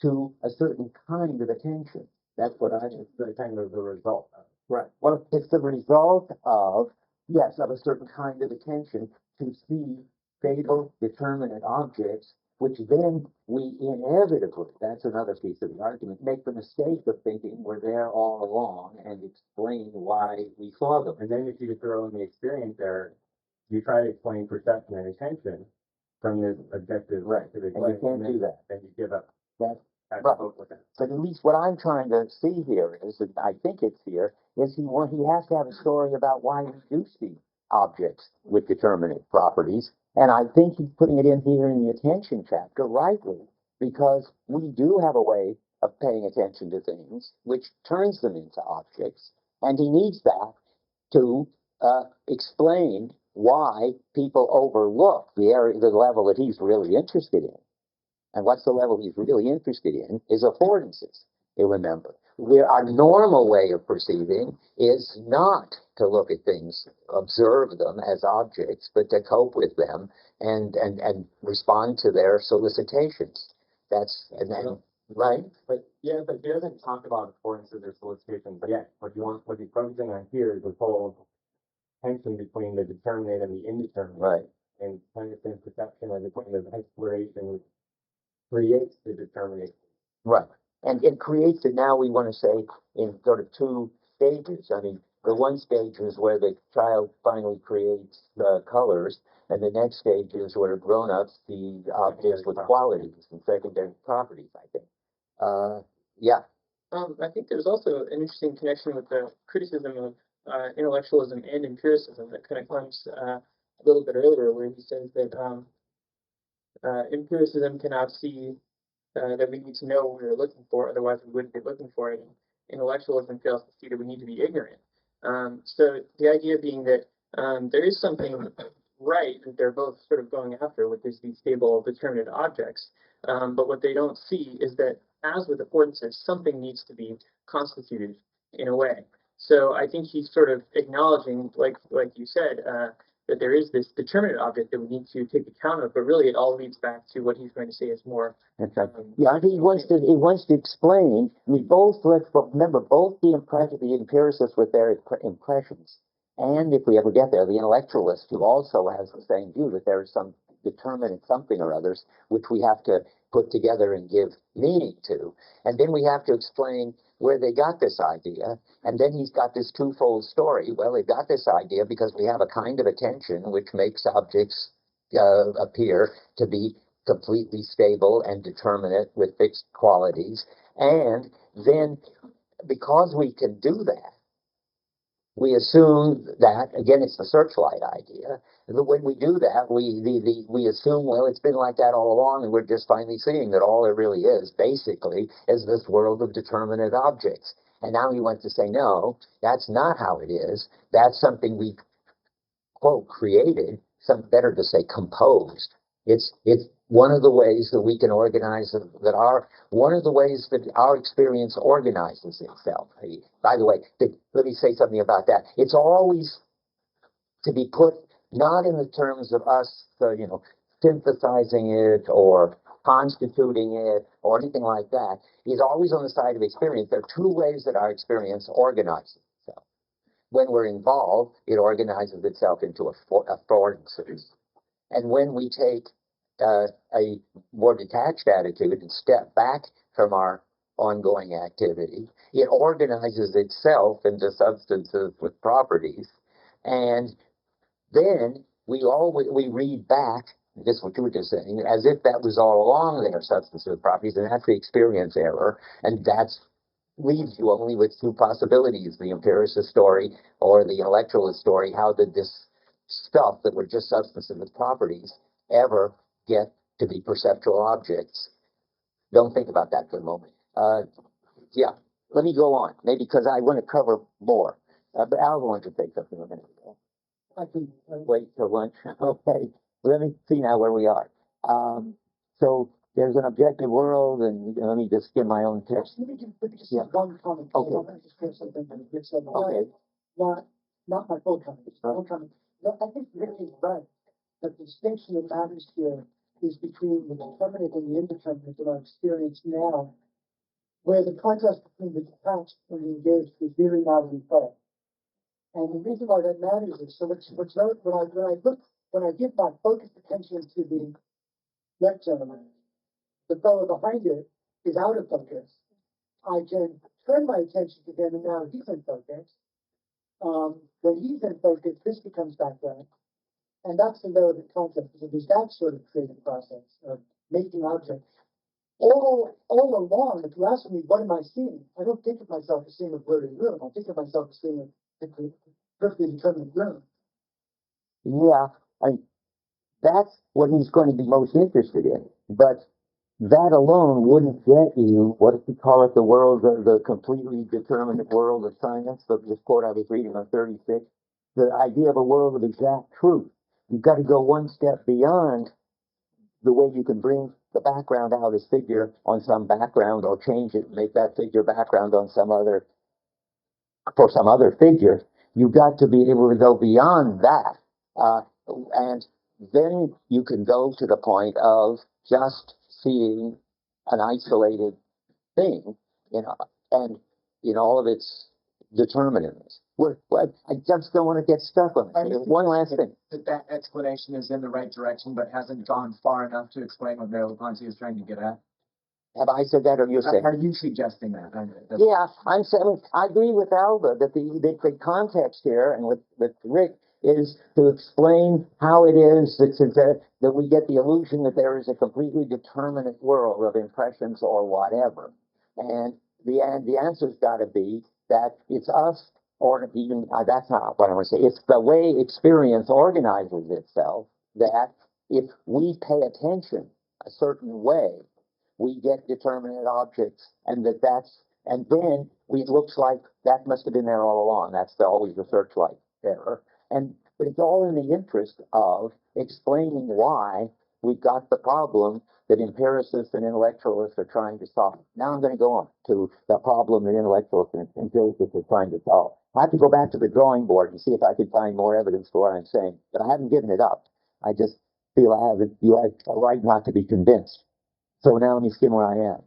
to a certain kind of attention. That's what I think. It's the kind of the result of. Right. Well, it's the result of yes, of a certain kind of attention to see stable, determinate objects, which then we inevitably, that's another piece of the argument, make the mistake of thinking we're there all along and explain why we saw them. And then if you throw in the experience there, you try to explain perception and attention from this objective scientific And way, you can't do that. and you give up. That's That's right. hope with it. But at least what I'm trying to see here is, and I think it's here, is he has to have a story about why we do see objects with determinate properties. And I think he's putting it in here in the attention chapter rightly, because we do have a way of paying attention to things which turns them into objects. And he needs that to explain why people overlook the level that he's really interested in. And what's the level he's really interested in is affordances, you remember. Our normal way of perceiving is not to look at things, observe them as objects, but to cope with them and respond to their solicitations. That's, right? But yeah, but he doesn't talk about affordances or solicitations yet. What he's focusing on here is the whole tension between the determinate and the indeterminate. Right. And kind of in perception as a kind of exploration which creates the determinate. Right. And it creates it, now we want to say, in sort of two stages. I mean, the one stage is where the child finally creates the colors, and the next stage is where grown-ups see objects with qualities and secondary properties, I think. Yeah. I think there's also an interesting connection with the criticism of intellectualism and empiricism that kind of comes a little bit earlier, where he says that empiricism cannot see that we need to know what we're looking for, otherwise we wouldn't be looking for it. And intellectualism fails to see that we need to be ignorant. So the idea being that there is something right that they're both sort of going after, which is these stable, determinate objects. But what they don't see is that, as with affordances, something needs to be constituted in a way. So I think he's sort of acknowledging, like you said, that there is this determinate object that we need to take account of, but really it all leads back to what he's going to say is more. That's right. Yeah, he wants to explain. We both, let's remember, both the empiricists with their impressions, and if we ever get there, the intellectualist who also has the same view that there is some determinate something or others which we have to put together and give meaning to, and then we have to explain where they got this idea. And then he's got this twofold story. Well, they got this idea because we have a kind of attention which makes objects appear to be completely stable and determinate with fixed qualities. And then because we can do that, we assume that, again, it's the searchlight idea, that when we do that, we assume, well, it's been like that all along, and we're just finally seeing that all there really is, basically, is this world of determinate objects. And now he wants to say, no, that's not how it is. That's something we, quote, created, some better to say composed. It's one of the ways that we can organize one of the ways that our experience organizes itself. By the way, let me say something about that. It's always to be put not in the terms of us, synthesizing it or constituting it or anything like that. It's always on the side of experience. There are two ways that our experience organizes itself. When we're involved, it organizes itself into affordances. And when we take a more detached attitude and step back from our ongoing activity, it organizes itself into substances with properties. And then we read back, this is what you were just saying, as if that was all along their substances with properties, and that's the experience error, and that's leaves you only with two possibilities, the empiricist story or the intellectualist story. How did this stuff that were just substances with properties ever get to be perceptual objects? Don't think about that for a moment. Yeah, let me go on, maybe because I want to cover more. But Al wanted to say something a minute ago. I can Wait till lunch. Okay, let me see now where we are. So there's an objective world, and let me just give my own text. Let me just Yeah. one comment. Okay. I want to just say something that you said. Okay. Not my full comment. Just one comment. No, I think Rick is right. The distinction that matters here is between the determinate and the indeterminate in our experience now, where the contrast between the detached and the engaged is really not in play. And the reason why that matters is so when I give my focused attention to the lecture, the fellow behind it is out of focus. I can turn my attention to him and now he's in focus. When he's in focus, this becomes background. And that's the relevant concept. So there's that sort of creative process of making objects. All along, if you ask me, what am I seeing? I don't think of myself as seeing a blurry room. I think of myself as seeing a perfectly determined room. Yeah, that's what he's going to be most interested in. But that alone wouldn't get you, what if you call it, the world of the completely determinate world of science, of this quote I was reading on 36, the idea of a world of exact truth. You've got to go one step beyond the way you can bring the background out as figure on some background or change it and make that figure background on some other, for some other figure. You've got to be able to go beyond that. And then you can go to the point of just seeing an isolated thing, you know, and in all of its determinants. I just don't want to get stuck on it. One last thing. That explanation is in the right direction, but hasn't gone far enough to explain what Merleau-Ponty is trying to get at. Have I said that, or you saying? Are you suggesting that? Yeah, I'm saying I agree with Alba that the context here and with Rick is to explain how it is that we get the illusion that there is a completely determinate world of impressions or whatever, and the answer's got to be that it's us, or even that's not what I want to say. It's the way experience organizes itself that if we pay attention a certain way, we get determinate objects, and and then it looks like that must have been there all along. That's always the searchlight error. But it's all in the interest of explaining why we've got the problem that empiricists and intellectualists are trying to solve. Now I'm going to go on to the problem that intellectualists and empiricists are trying to solve. I have to go back to the drawing board and see if I can find more evidence for what I'm saying, but I haven't given it up. I just feel you have a right not to be convinced. So now let me skim where I am.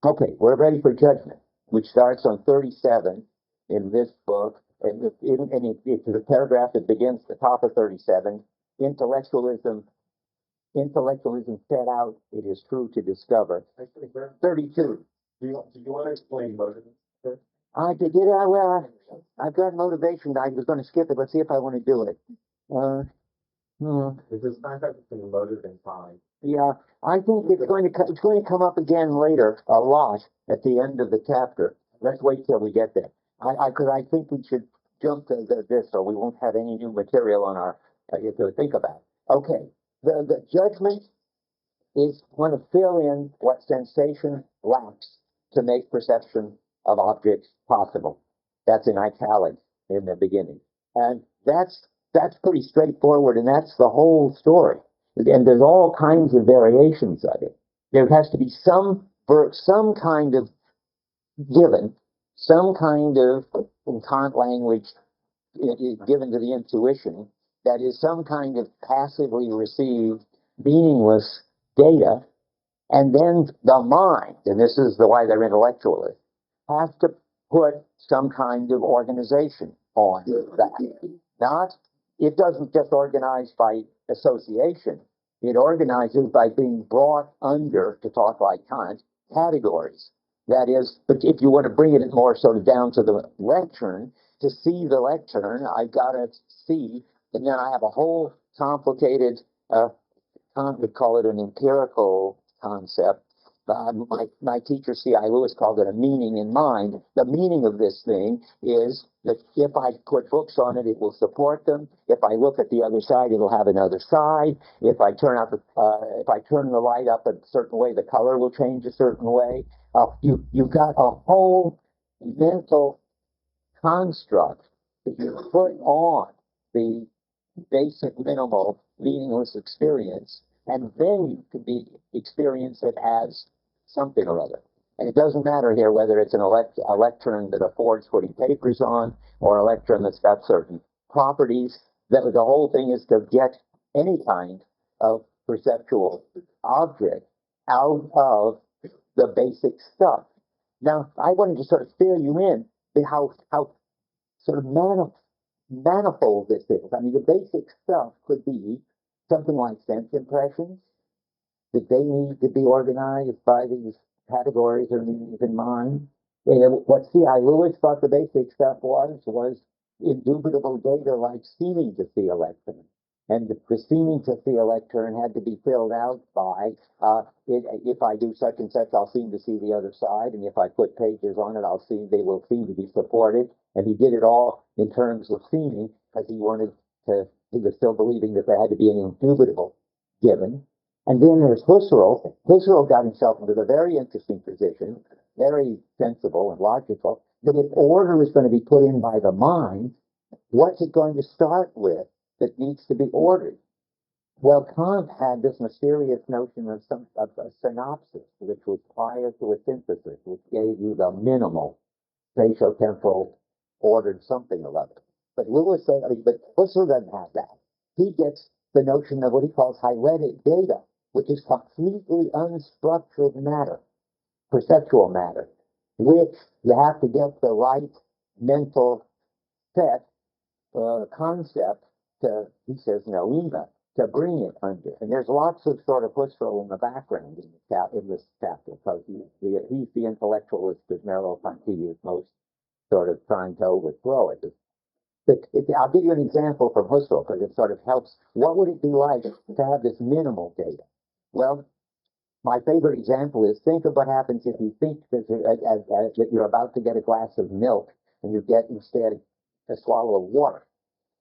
Okay, we're ready for judgment, which starts on 37 in this book, and it's the paragraph that begins at the top of 37. Intellectualism set out, it is true to discover. 32. Do you want to explain motivation? I've got motivation. I was going to skip it. Let's see if I want to do it. Is this concept between motive and time? Yeah, I think it's going to come up again later a lot at the end of the chapter. Let's wait till we get there. Because I think we should jump to this, so we won't have any new material on our to think about. Okay, the judgment is going to fill in what sensation lacks to make perception of objects possible. That's in italics in the beginning, and that's pretty straightforward, and that's the whole story. And there's all kinds of variations of it. There has to be some kind of given, some kind of, in Kant language, given to the intuition, that is some kind of passively received, meaningless data, and then the mind, and this is why they're intellectualists, has to put some kind of organization on that. Not, it doesn't just organize by association. It organizes by being brought under, to talk like Kant, categories. That is, but if you want to bring it more sort of down to the lectern, to see the lectern, I've got to see, and then I have a whole complicated, Kant would call it an empirical concept. My teacher, C.I. Lewis, called it a meaning in mind. The meaning of this thing is that if I put books on it, it will support them. If I look at the other side, it'll have another side. If I turn the light up a certain way, the color will change a certain way. You've got a whole mental construct that you put on the basic, minimal, meaningless experience, and then you can experience it as something or other. And it doesn't matter here whether it's a lectern that affords putting papers on, or a lectern that's got certain properties. The whole thing is to get any kind of perceptual object out of the basic stuff. Now, I wanted to sort of fill you in how sort of manifold this is. I mean, the basic stuff could be something like sense impressions. Did they need to be organized by these categories or meanings in mind? And what C.I. Lewis thought the basic stuff was indubitable data like seeming to see a lectern. And the seeming to see a lectern had to be filled out by, if I do such and such, I'll seem to see the other side. And if I put pages on it, they will seem to be supported. And he did it all in terms of seeming because he was still believing that there had to be an indubitable given. And then there's Husserl. Husserl got himself into the very interesting position, very sensible and logical, that if order is going to be put in by the mind, what's it going to start with that needs to be ordered? Well, Kant had this mysterious notion of a synopsis, which was prior to a synthesis, which gave you the minimal spatio-temporal ordered something or other. But Husserl doesn't have that. He gets the notion of what he calls hyletic data, which is completely unstructured matter, perceptual matter, which you have to get the right mental set, concept to, he says, noema, to bring it under. And there's lots of sort of Husserl in the background in this chapter, because he's the intellectualist that Merleau-Ponty is most sort of trying to overthrow it. I'll give you an example from Husserl because it sort of helps. What would it be like to have this minimal data? Well, my favorite example is think of what happens if you think that you're about to get a glass of milk and you get instead a swallow of water.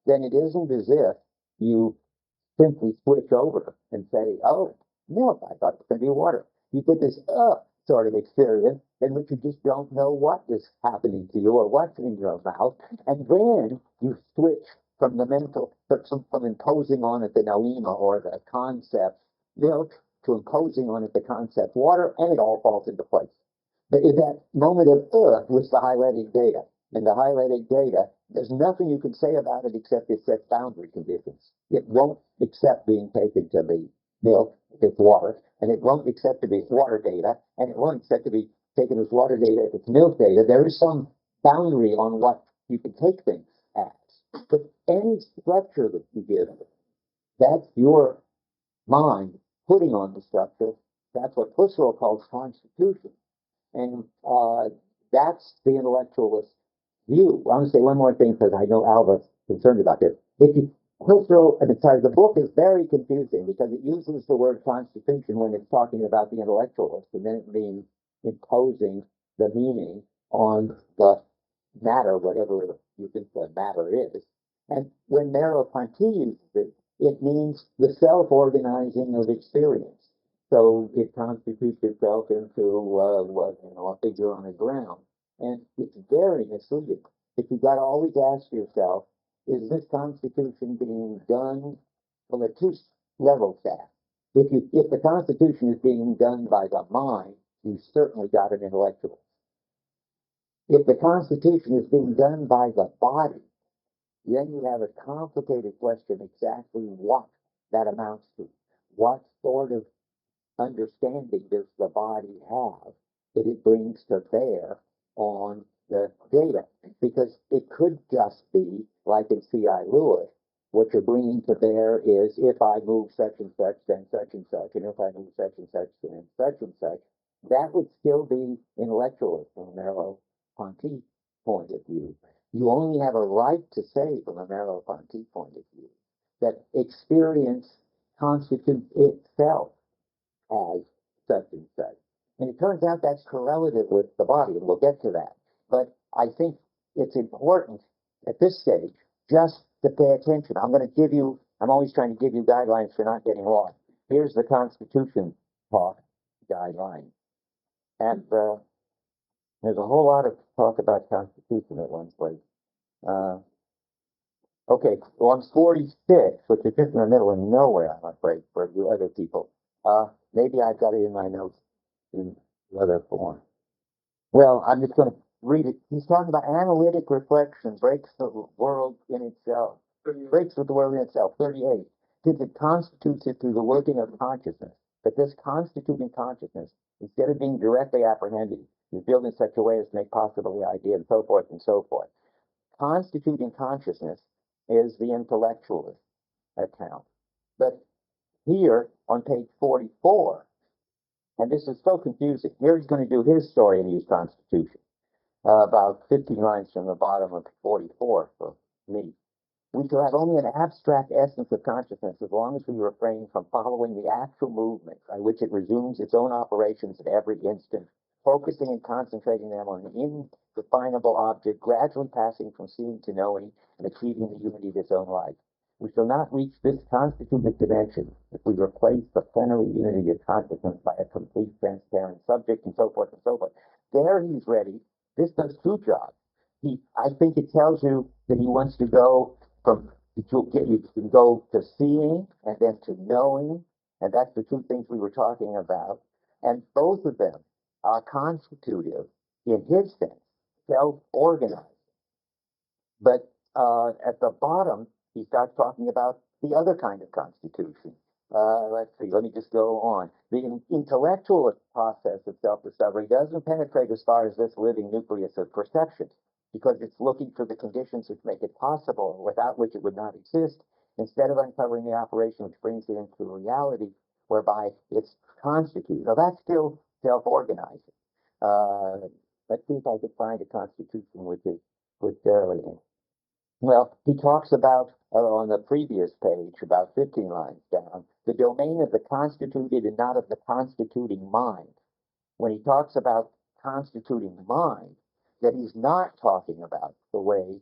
Then it isn't as if you simply switch over and say, oh, milk, I thought it was going to be water. You get this sort of experience in which you just don't know what is happening to you or what's in your mouth. And then you switch from the mental, from imposing on it the noema or the concept milk to imposing on it the concept water, and it all falls into place. But in that moment of was the hyletic data. And the hyletic data, there's nothing you can say about it except it sets boundary conditions. It won't accept being taken to be milk if it's water, and it won't accept to be water data, and it won't accept to be taken as water data if it's milk data. There is some boundary on what you can take things as. But any structure that you give it, that's your mind putting on the structure. That's what Husserl calls constitution. And that's the intellectualist view. I want to say one more thing because I know Alva's concerned about this. The book is very confusing because it uses the word constitution when it's talking about the intellectualist, and then it means imposing the meaning on the matter, whatever you think the matter is. And when Merleau-Ponty uses it, it means the self-organizing of experience. So it constitutes itself into a figure on the ground. And it's very misleading. If you've got to always ask yourself, is this constitution being done from a two-level stack? If the constitution is being done by the mind, you certainly got an intellectual. If the constitution is being done by the body, then you have a complicated question exactly what that amounts to. What sort of understanding does the body have that it brings to bear on the data? Because it could just be, like in C.I. Lewis, what you're bringing to bear is if I move such and such, then such and such, and if I move such and such, then such and such. That would still be intellectualist from Merleau-Ponty point of view. You only have a right to say from a Merleau-Ponty point of view that experience constitutes itself as such and such. And it turns out that's correlative with the body, and we'll get to that. But I think it's important at this stage just to pay attention. I'm always trying to give you guidelines for not getting lost. Here's the Constitution talk guideline. And there's a whole lot of talk about Constitution at one place. Okay, well, on 46, which is just in the middle of nowhere, I'm afraid, for you other people. Maybe I've got it in my notes in other form. Well, I'm just going to read it. He's talking about analytic reflection breaks the world in itself. Breaks with the world in itself. 38. Since it constitutes it through the working of consciousness. But this constituting consciousness, instead of being directly apprehended, is built in such a way as to make possible the idea, and so forth and so forth. Constituting consciousness is the intellectualist account. But here on page 44, and this is so confusing, here he's going to do his story in his Constitution, about 15 lines from the bottom of 44 for me. We shall have only an abstract essence of consciousness as long as we refrain from following the actual movement by which it resumes its own operations at every instant, focusing and concentrating them on an indefinable object, gradually passing from seeing to knowing and achieving the unity of its own life. We shall not reach this constitutive dimension if we replace the plenary unity of consciousness by a complete transparent subject, and so forth and so forth. There he's ready. This does two jobs. I think it tells you that he wants to go from you can go to seeing and then to knowing, and that's the two things we were talking about. And both of them are constitutive in his sense, self-organized. But at the bottom, he starts talking about the other kind of constitution. Let's see, let me just go on. The intellectual process of self-discovery doesn't penetrate as far as this living nucleus of perception, because it's looking for the conditions which make it possible, without which it would not exist, instead of uncovering the operation which brings it into reality, whereby it's constituted. Now, that's still self-organizing. Let's see if I could find a constitution which is fairly. Well, he talks about, on the previous page, about 15 lines down, the domain of the constituted and not of the constituting mind. When he talks about constituting mind, that he's not talking about the way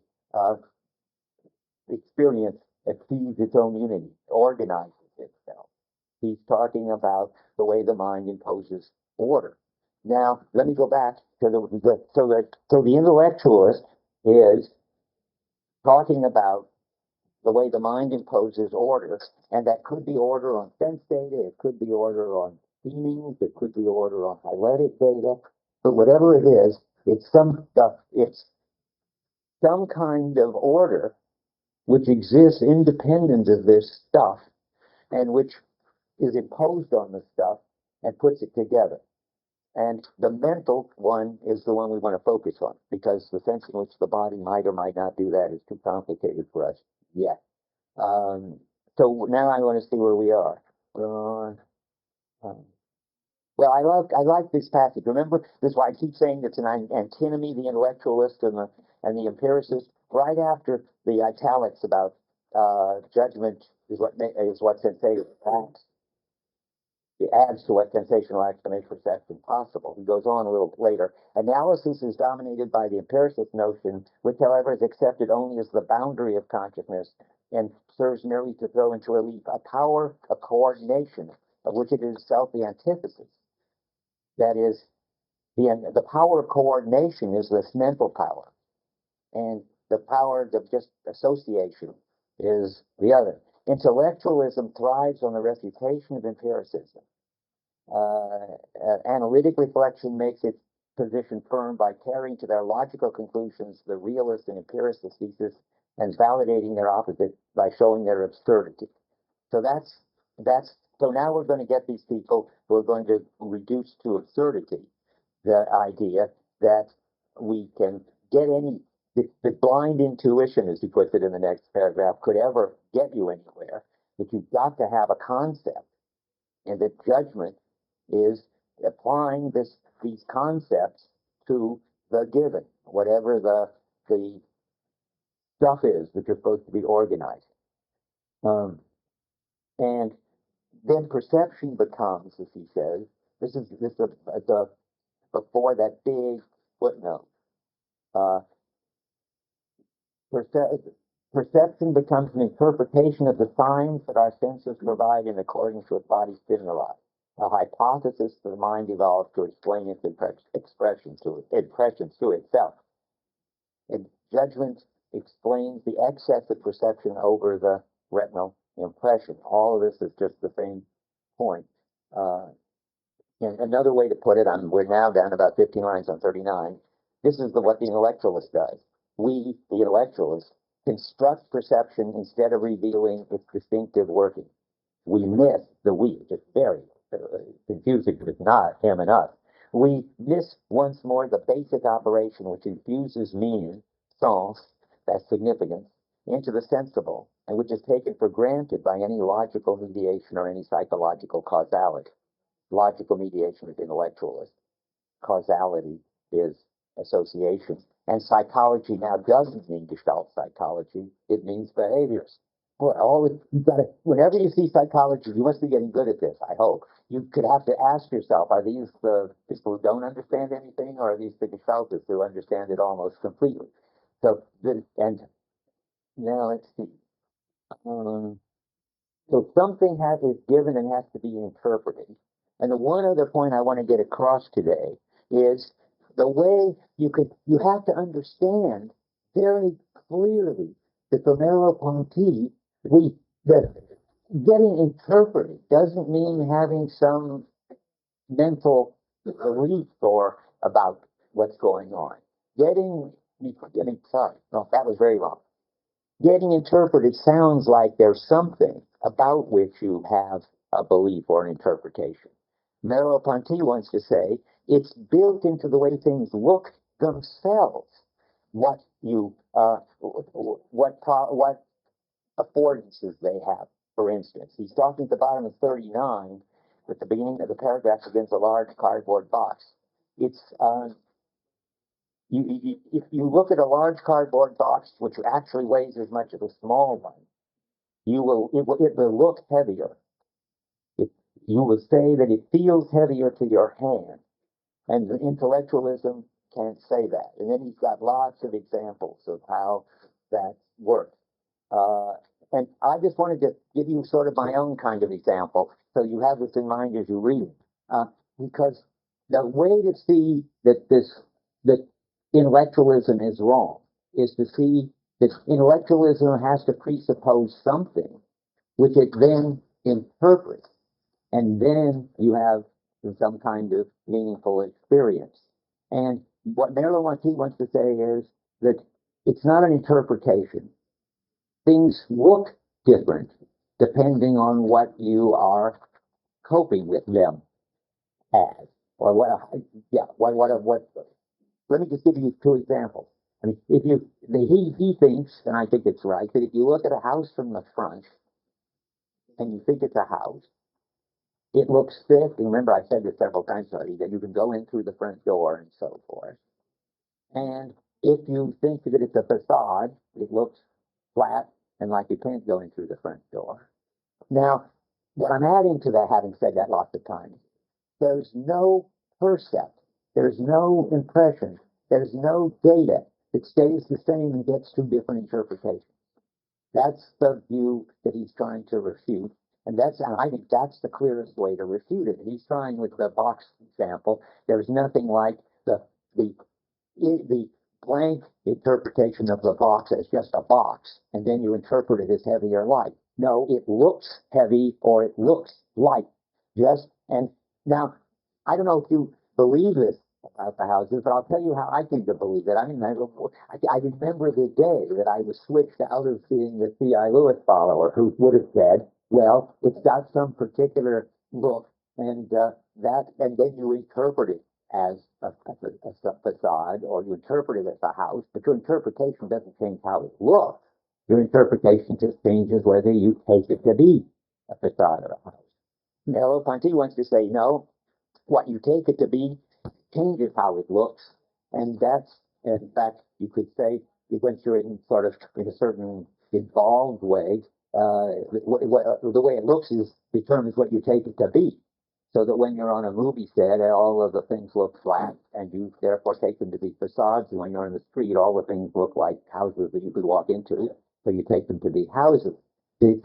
experience achieves its own unity, organizes itself. He's talking about the way the mind imposes order. Now, let me go back to the intellectualist is talking about the way the mind imposes order, and that could be order on sense data, it could be order on feelings, it could be order on hyletic data, but whatever it is, it's some kind of order which exists independent of this stuff and which is imposed on the stuff and puts it together. And the mental one is the one we want to focus on, because the sense in which the body might or might not do that is too complicated for us yet. So now I want to see where we are. Well, I like this passage. Remember, this is why I keep saying it's an antinomy, the intellectualist and the empiricist. Right after the italics about judgment is what sensation acts. It adds to what sensational acts to make perception possible. He goes on a little later. Analysis is dominated by the empiricist notion, which, however, is accepted only as the boundary of consciousness and serves merely to throw into relief a power of coordination, of which it is itself the antithesis. That is, the power of coordination is this mental power, and the power of just association is the other. Intellectualism thrives on the refutation of empiricism. Analytic reflection makes its position firm by carrying to their logical conclusions the realist and empiricist thesis and validating their opposite by showing their absurdity. So so now we're going to get these people who are going to reduce to absurdity the idea that we can get the blind intuition, as he puts it in the next paragraph, could ever get you anywhere. That you've got to have a concept, and that judgment is applying these concepts to the given, whatever the stuff is that you're supposed to be organizing. And then perception becomes, as he says, this is before that big footnote. Perception becomes an interpretation of the signs that our senses provide in accordance with body stimuli. A hypothesis the mind evolves to explain its impressions to itself. And judgment explains the excess of perception over the retinal impression. All of this is just the same point. And another way to put it, we're now down about 15 lines on 39. This is what the intellectualist does. We, the intellectualists, construct perception instead of revealing its distinctive working. We miss the we. It's very confusing, but it's not him and us. We miss once more the basic operation which infuses meaning, sens, that's significance, into the sensible, and which is taken for granted by any logical mediation or any psychological causality. Logical mediation is intellectualist. Causality is association. And psychology now doesn't mean Gestalt psychology, it means behaviors. Well, whenever you see psychology, you must be getting good at this, I hope. You could have to ask yourself, are these the people who don't understand anything, or are these the Gestaltists who understand it almost completely? So, and now let's see. So something is given and has to be interpreted. And the one other point I want to get across today is the way you have to understand very clearly that for Merleau-Ponty, that getting interpreted doesn't mean having some mental belief or about what's going on. Sorry, no, that was very long. Getting interpreted sounds like there's something about which you have a belief or an interpretation. Merleau-Ponty wants to say it's built into the way things look themselves. What affordances they have. For instance, he's talking at the bottom of 39, at the beginning of the paragraph against a large cardboard box. It's if you look at a large cardboard box, which actually weighs as much as a small one, it will look heavier. You will say that it feels heavier to your hand, and the intellectualism can't say that. And then he's got lots of examples of how that works. And I just wanted to give you sort of my own kind of example, so you have this in mind as you read it. Because the way to see that intellectualism is wrong is to see that intellectualism has to presuppose something which it then interprets, and then you have some kind of meaningful experience. And what Merleau-Ponty wants to say is that it's not an interpretation. Things look different depending on what you are coping with them as, or what. Let me just give you two examples. I mean, he thinks, and I think it's right, that if you look at a house from the front and you think it's a house, it looks thick. And remember, I said this several times already, that you can go in through the front door and so forth. And if you think that it's a facade, it looks flat and like you can't go in through the front door. Now, what I'm adding to that, having said that lots of times, there's no percept, there's no impression, there's no data that stays the same and gets two different interpretations. That's the view that he's trying to refute, and I think that's the clearest way to refute it. He's trying with the box example. There's nothing like the blank interpretation of the box as just a box, and then you interpret it as heavy or light. No, it looks heavy or it looks light. And now, I don't know if you believe this about the houses, but I'll tell you how I came to believe it. I mean, I remember the day that I was switched out of being the C.I. Lewis follower, who would have said, well, it's got some particular look, and then you interpret it as a facade, or you interpret it as a house, but your interpretation doesn't change how it looks. Your interpretation just changes whether you take it to be a facade or a house. Merleau-Ponty wants to say, no, what you take it to be changes how it looks, and that's, in fact, you could say, once you're in sort of in a certain involved way, the way it looks determines what you take it to be. So that when you're on a movie set, all of the things look flat, and you therefore take them to be facades. And when you're on the street, all the things look like houses that you could walk into, so you take them to be houses.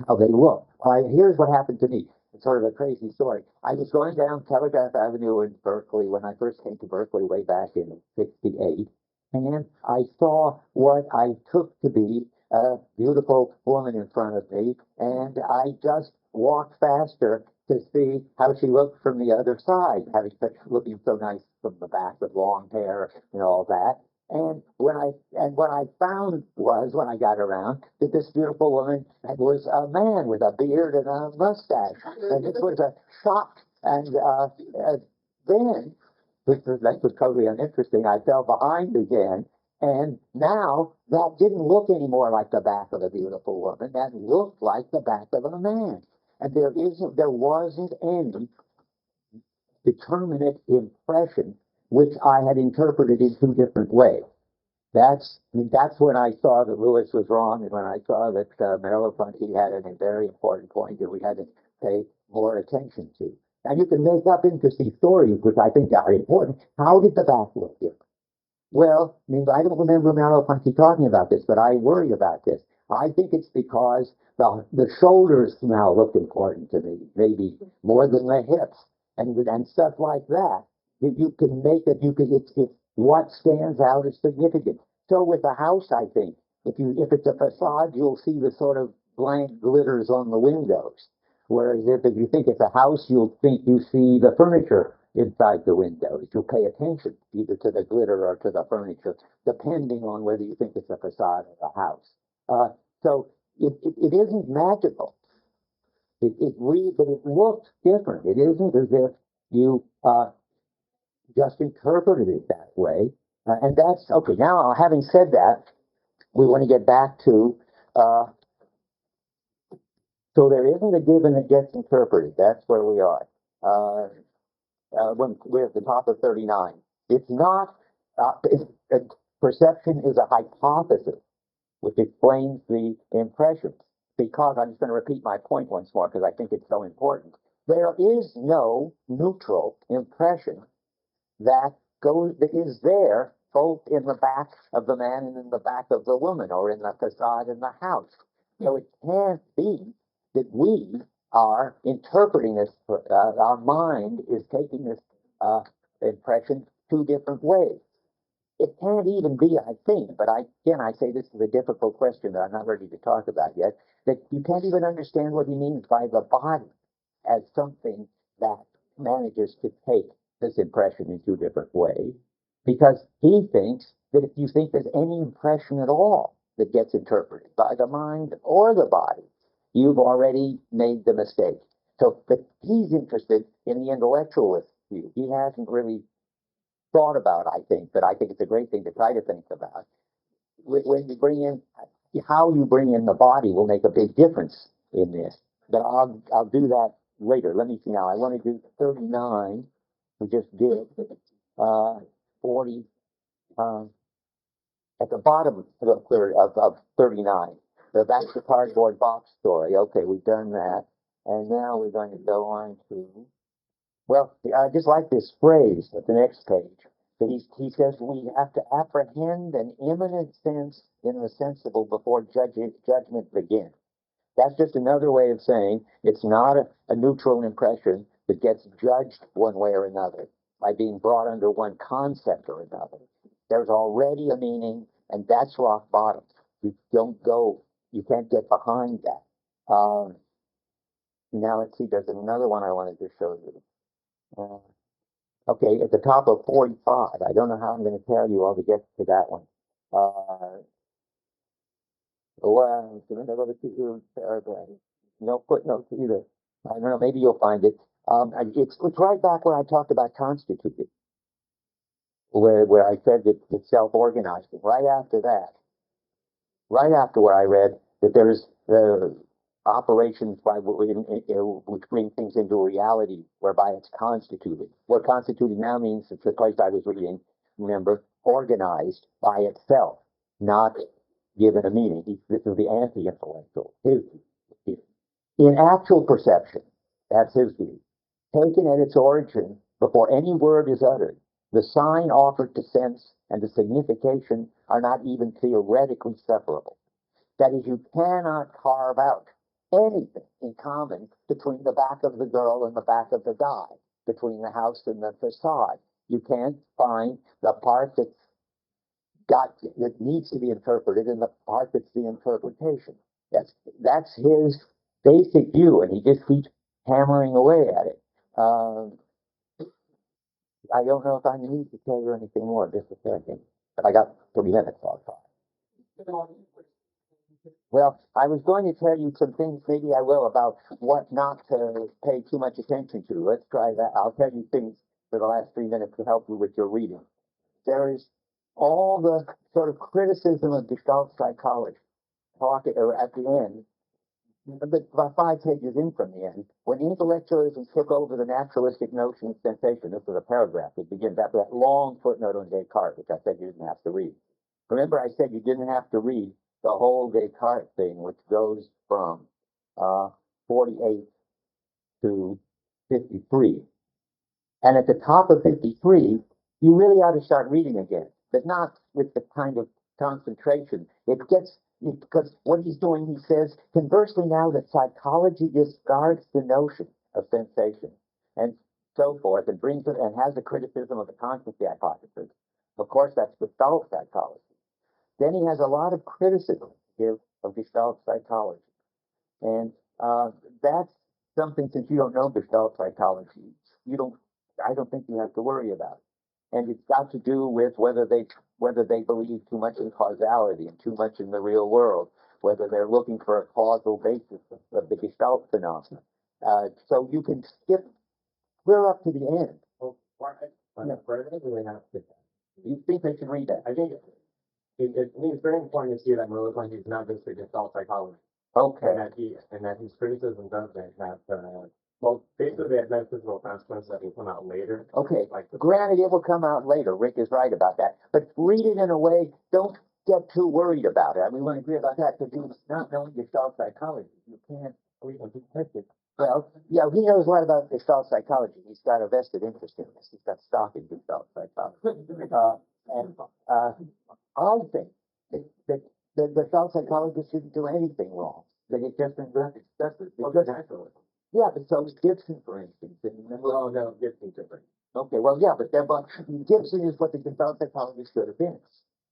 How they look. Here's what happened to me. It's sort of a crazy story. I was going down Telegraph Avenue in Berkeley when I first came to Berkeley way back in '68, and I saw what I took to be a beautiful woman in front of me, and I just walked faster to see how she looked from the other side, looking so nice from the back with long hair and all that. And what I found was, when I got around, that this beautiful woman was a man with a beard and a mustache, and it was a shock. And then, that was totally uninteresting, I fell behind again, And now that didn't look anymore like the back of a beautiful woman. That looked like the back of a man. And there wasn't any determinate impression which I had interpreted in two different ways. That's when I saw that Lewis was wrong, and when I saw that Merleau-Ponty had a very important point that we had to pay more attention to. And you can make up interesting stories, which I think are important. How did the back look different? Well, I don't remember Merleau-Ponty talking about this, but I worry about this. I think it's because the shoulders now look important to me, maybe more than the hips and stuff like that. You can make it. It's what stands out as significant. So with a house, I think if it's a facade, you'll see the sort of blank glitters on the windows. Whereas if you think it's a house, you'll think you see the furniture inside the windows. You'll pay attention either to the glitter or to the furniture, depending on whether you think it's a facade or a house. So it isn't magical. But it looks different. It isn't as if you just interpreted it that way. And that's okay. Now, having said that, we want to get back to so there isn't a given that gets interpreted. That's where we are. When we're at the top of 39. It's not, perception is a hypothesis which explains the impressions. Because, I'm just going to repeat my point once more because I think it's so important. There is no neutral impression that is there both in the back of the man and in the back of the woman, or in the facade in the house. So it can't be that we are interpreting this, our mind is taking this impression two different ways. It can't even be, I think, but I say this is a difficult question that I'm not ready to talk about yet, that you can't even understand what he means by the body as something that manages to take this impression in two different ways, because he thinks that if you think there's any impression at all that gets interpreted by the mind or the body, you've already made the mistake. So, but he's interested in the intellectualist view. He hasn't really thought about, I think, but I think it's a great thing to try to think about. When you bring in, how you bring in the body will make a big difference in this. But I'll do that later. Let me see now. I want to do 39. We just did 40 at the bottom of 39. So that's the cardboard box story. Okay, we've done that. And now we're going to go on to, well, I just like this phrase at the next page. That he says we have to apprehend an immanent sense in the sensible before judgment begins. That's just another way of saying it's not a neutral impression that gets judged one way or another by being brought under one concept or another. There's already a meaning, and that's rock bottom. You can't get behind that. Now let's see, there's another one I wanted to show you. Okay, at the top of 45, I don't know how I'm going to tell you all to get to that one. Well, no footnotes either. I don't know, maybe you'll find it. It's right back where I talked about constituted, where I said that it's self-organizing. Right after that, right after where I read that there's operations which bring things into reality, whereby it's constituted. What constituted now means, it's the place I was reading, remember, organized by itself, not given a meaning. This is the anti-intellectual. His view. In actual perception, that's his view. Taken at its origin, before any word is uttered, the sign offered to sense and the signification are not even theoretically separable. That is, you cannot carve out anything in common between the back of the girl and the back of the guy, between the house and the facade. You can't find the part that needs to be interpreted and the part that's the interpretation. That's his basic view, and he just keeps hammering away at it. I don't know if I need to tell you anything more, just a second, but I got 3 minutes, so I'll try. Well, I was going to tell you some things, maybe I will, about what not to pay too much attention to. Let's try that. I'll tell you things for the last 3 minutes to help you with your reading. There is all the sort of criticism of Gestalt psychology, talk at the end, but about 5 pages in from the end, when intellectualism took over the naturalistic notion of sensation. This was a paragraph that begins after that long footnote on Descartes, which I said you didn't have to read. Remember, I said you didn't have to read the whole Descartes thing, which goes from 48 to 53. And at the top of 53, you really ought to start reading again, but not with the kind of concentration. Because what he's doing, he says, conversely now that psychology discards the notion of sensation and so forth, and brings it and has a criticism of the constancy hypothesis. Of course, that's Gestalt psychology. Then he has a lot of criticism here of Gestalt psychology. And that's something, since you don't know Gestalt psychology, I don't think you have to worry about it. And it's got to do with whether they believe too much in causality and too much in the real world, whether they're looking for a causal basis of the Gestalt phenomenon. So you can skip clear up to the end. Well, why do they have to? You think they should read that? I think it's very important to see that Merleau-Ponty is not just a Gestalt psychologist. Okay. And that his criticism doesn't have well, basically the metaphysical consequences that will come out later. Okay. Like Granted, it will come out later. Rick is right about that. But read it in a way, don't get too worried about it. I mean, we want to agree about that, because you not knowing Gestalt psychology, you can't even detect it. Well, yeah, he knows a lot about Gestalt psychology. He's got a vested interest in this. He's got stock in Gestalt psychology. I think that the Gestalt psychologist shouldn't do anything wrong. That it just discusses. Yeah, but so is Gibson, for instance. well, no, Gibson's different. Okay, well, yeah, but Gibson is what the Gestalt psychologist should have been.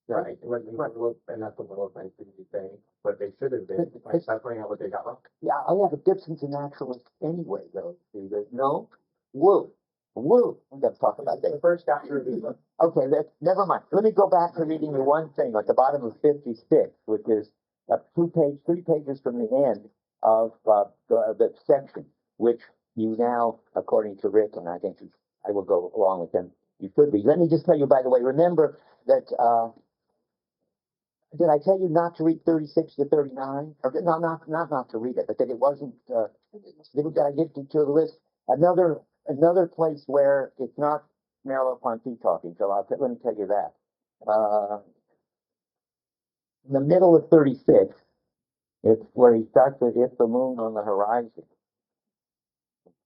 Right. And that's what Merleau-Ponty should be saying. But they should have been by separating out what they got wrong. Yeah, oh yeah, but Gibson's a naturalist anyway, though. See, there's no woo. We got to talk about that. The first chapter of the book. Okay, never mind. Let me go back to reading the one thing at the bottom of 56, which is 3 pages from the end of the section, which you now, according to Rick, and I think I will go along with him, you could be. Let me just tell you, by the way, remember that, did I tell you not to read 36 to 39? Or no, not to read it, but that it wasn't, did I get you to the list? Another place where it's not Merleau-Ponty talking, so let me tell you that. In the middle of 36, it's where he starts with "If the moon on the horizon,"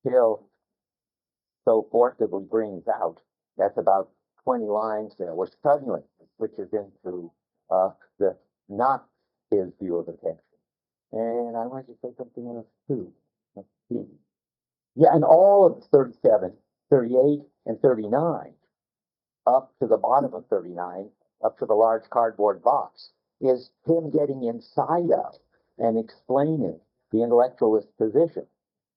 till so forcibly brings out. That's about 20 lines there, where suddenly it switches into the not his view of the text. And I want to say something else too. Let's see. Yeah, and all of 37, 38, and 39, up to the bottom of 39, up to the large cardboard box, is him getting inside of and explaining the intellectualist position.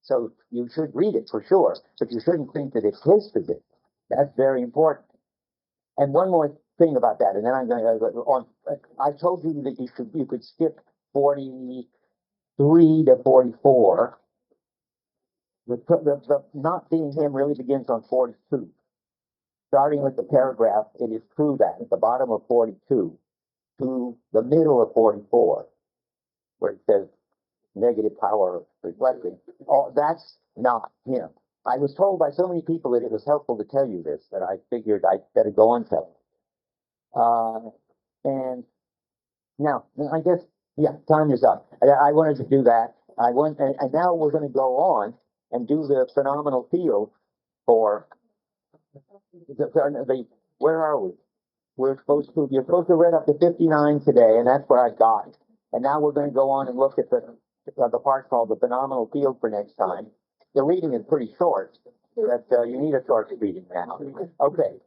So you should read it for sure, but you shouldn't think that it's his position. That's very important. And one more thing about that, and then I'm going to go on. I told you that you could skip 43 to 44. The not being him really begins on 42. Starting with the paragraph, it is true that at the bottom of 42 to the middle of 44, where it says negative power of reflecting, that's not him. I was told by so many people that it was helpful to tell you this that I figured I'd better go on telling. And now, I guess, yeah, time is up. I wanted to do that. And now we're going to go on and do the phenomenal field for where are we? You're supposed to read up to 59 today, and that's what I got. And now we're going to go on and look at the part called the phenomenal field for next time. The reading is pretty short, but you need a short reading now. Okay.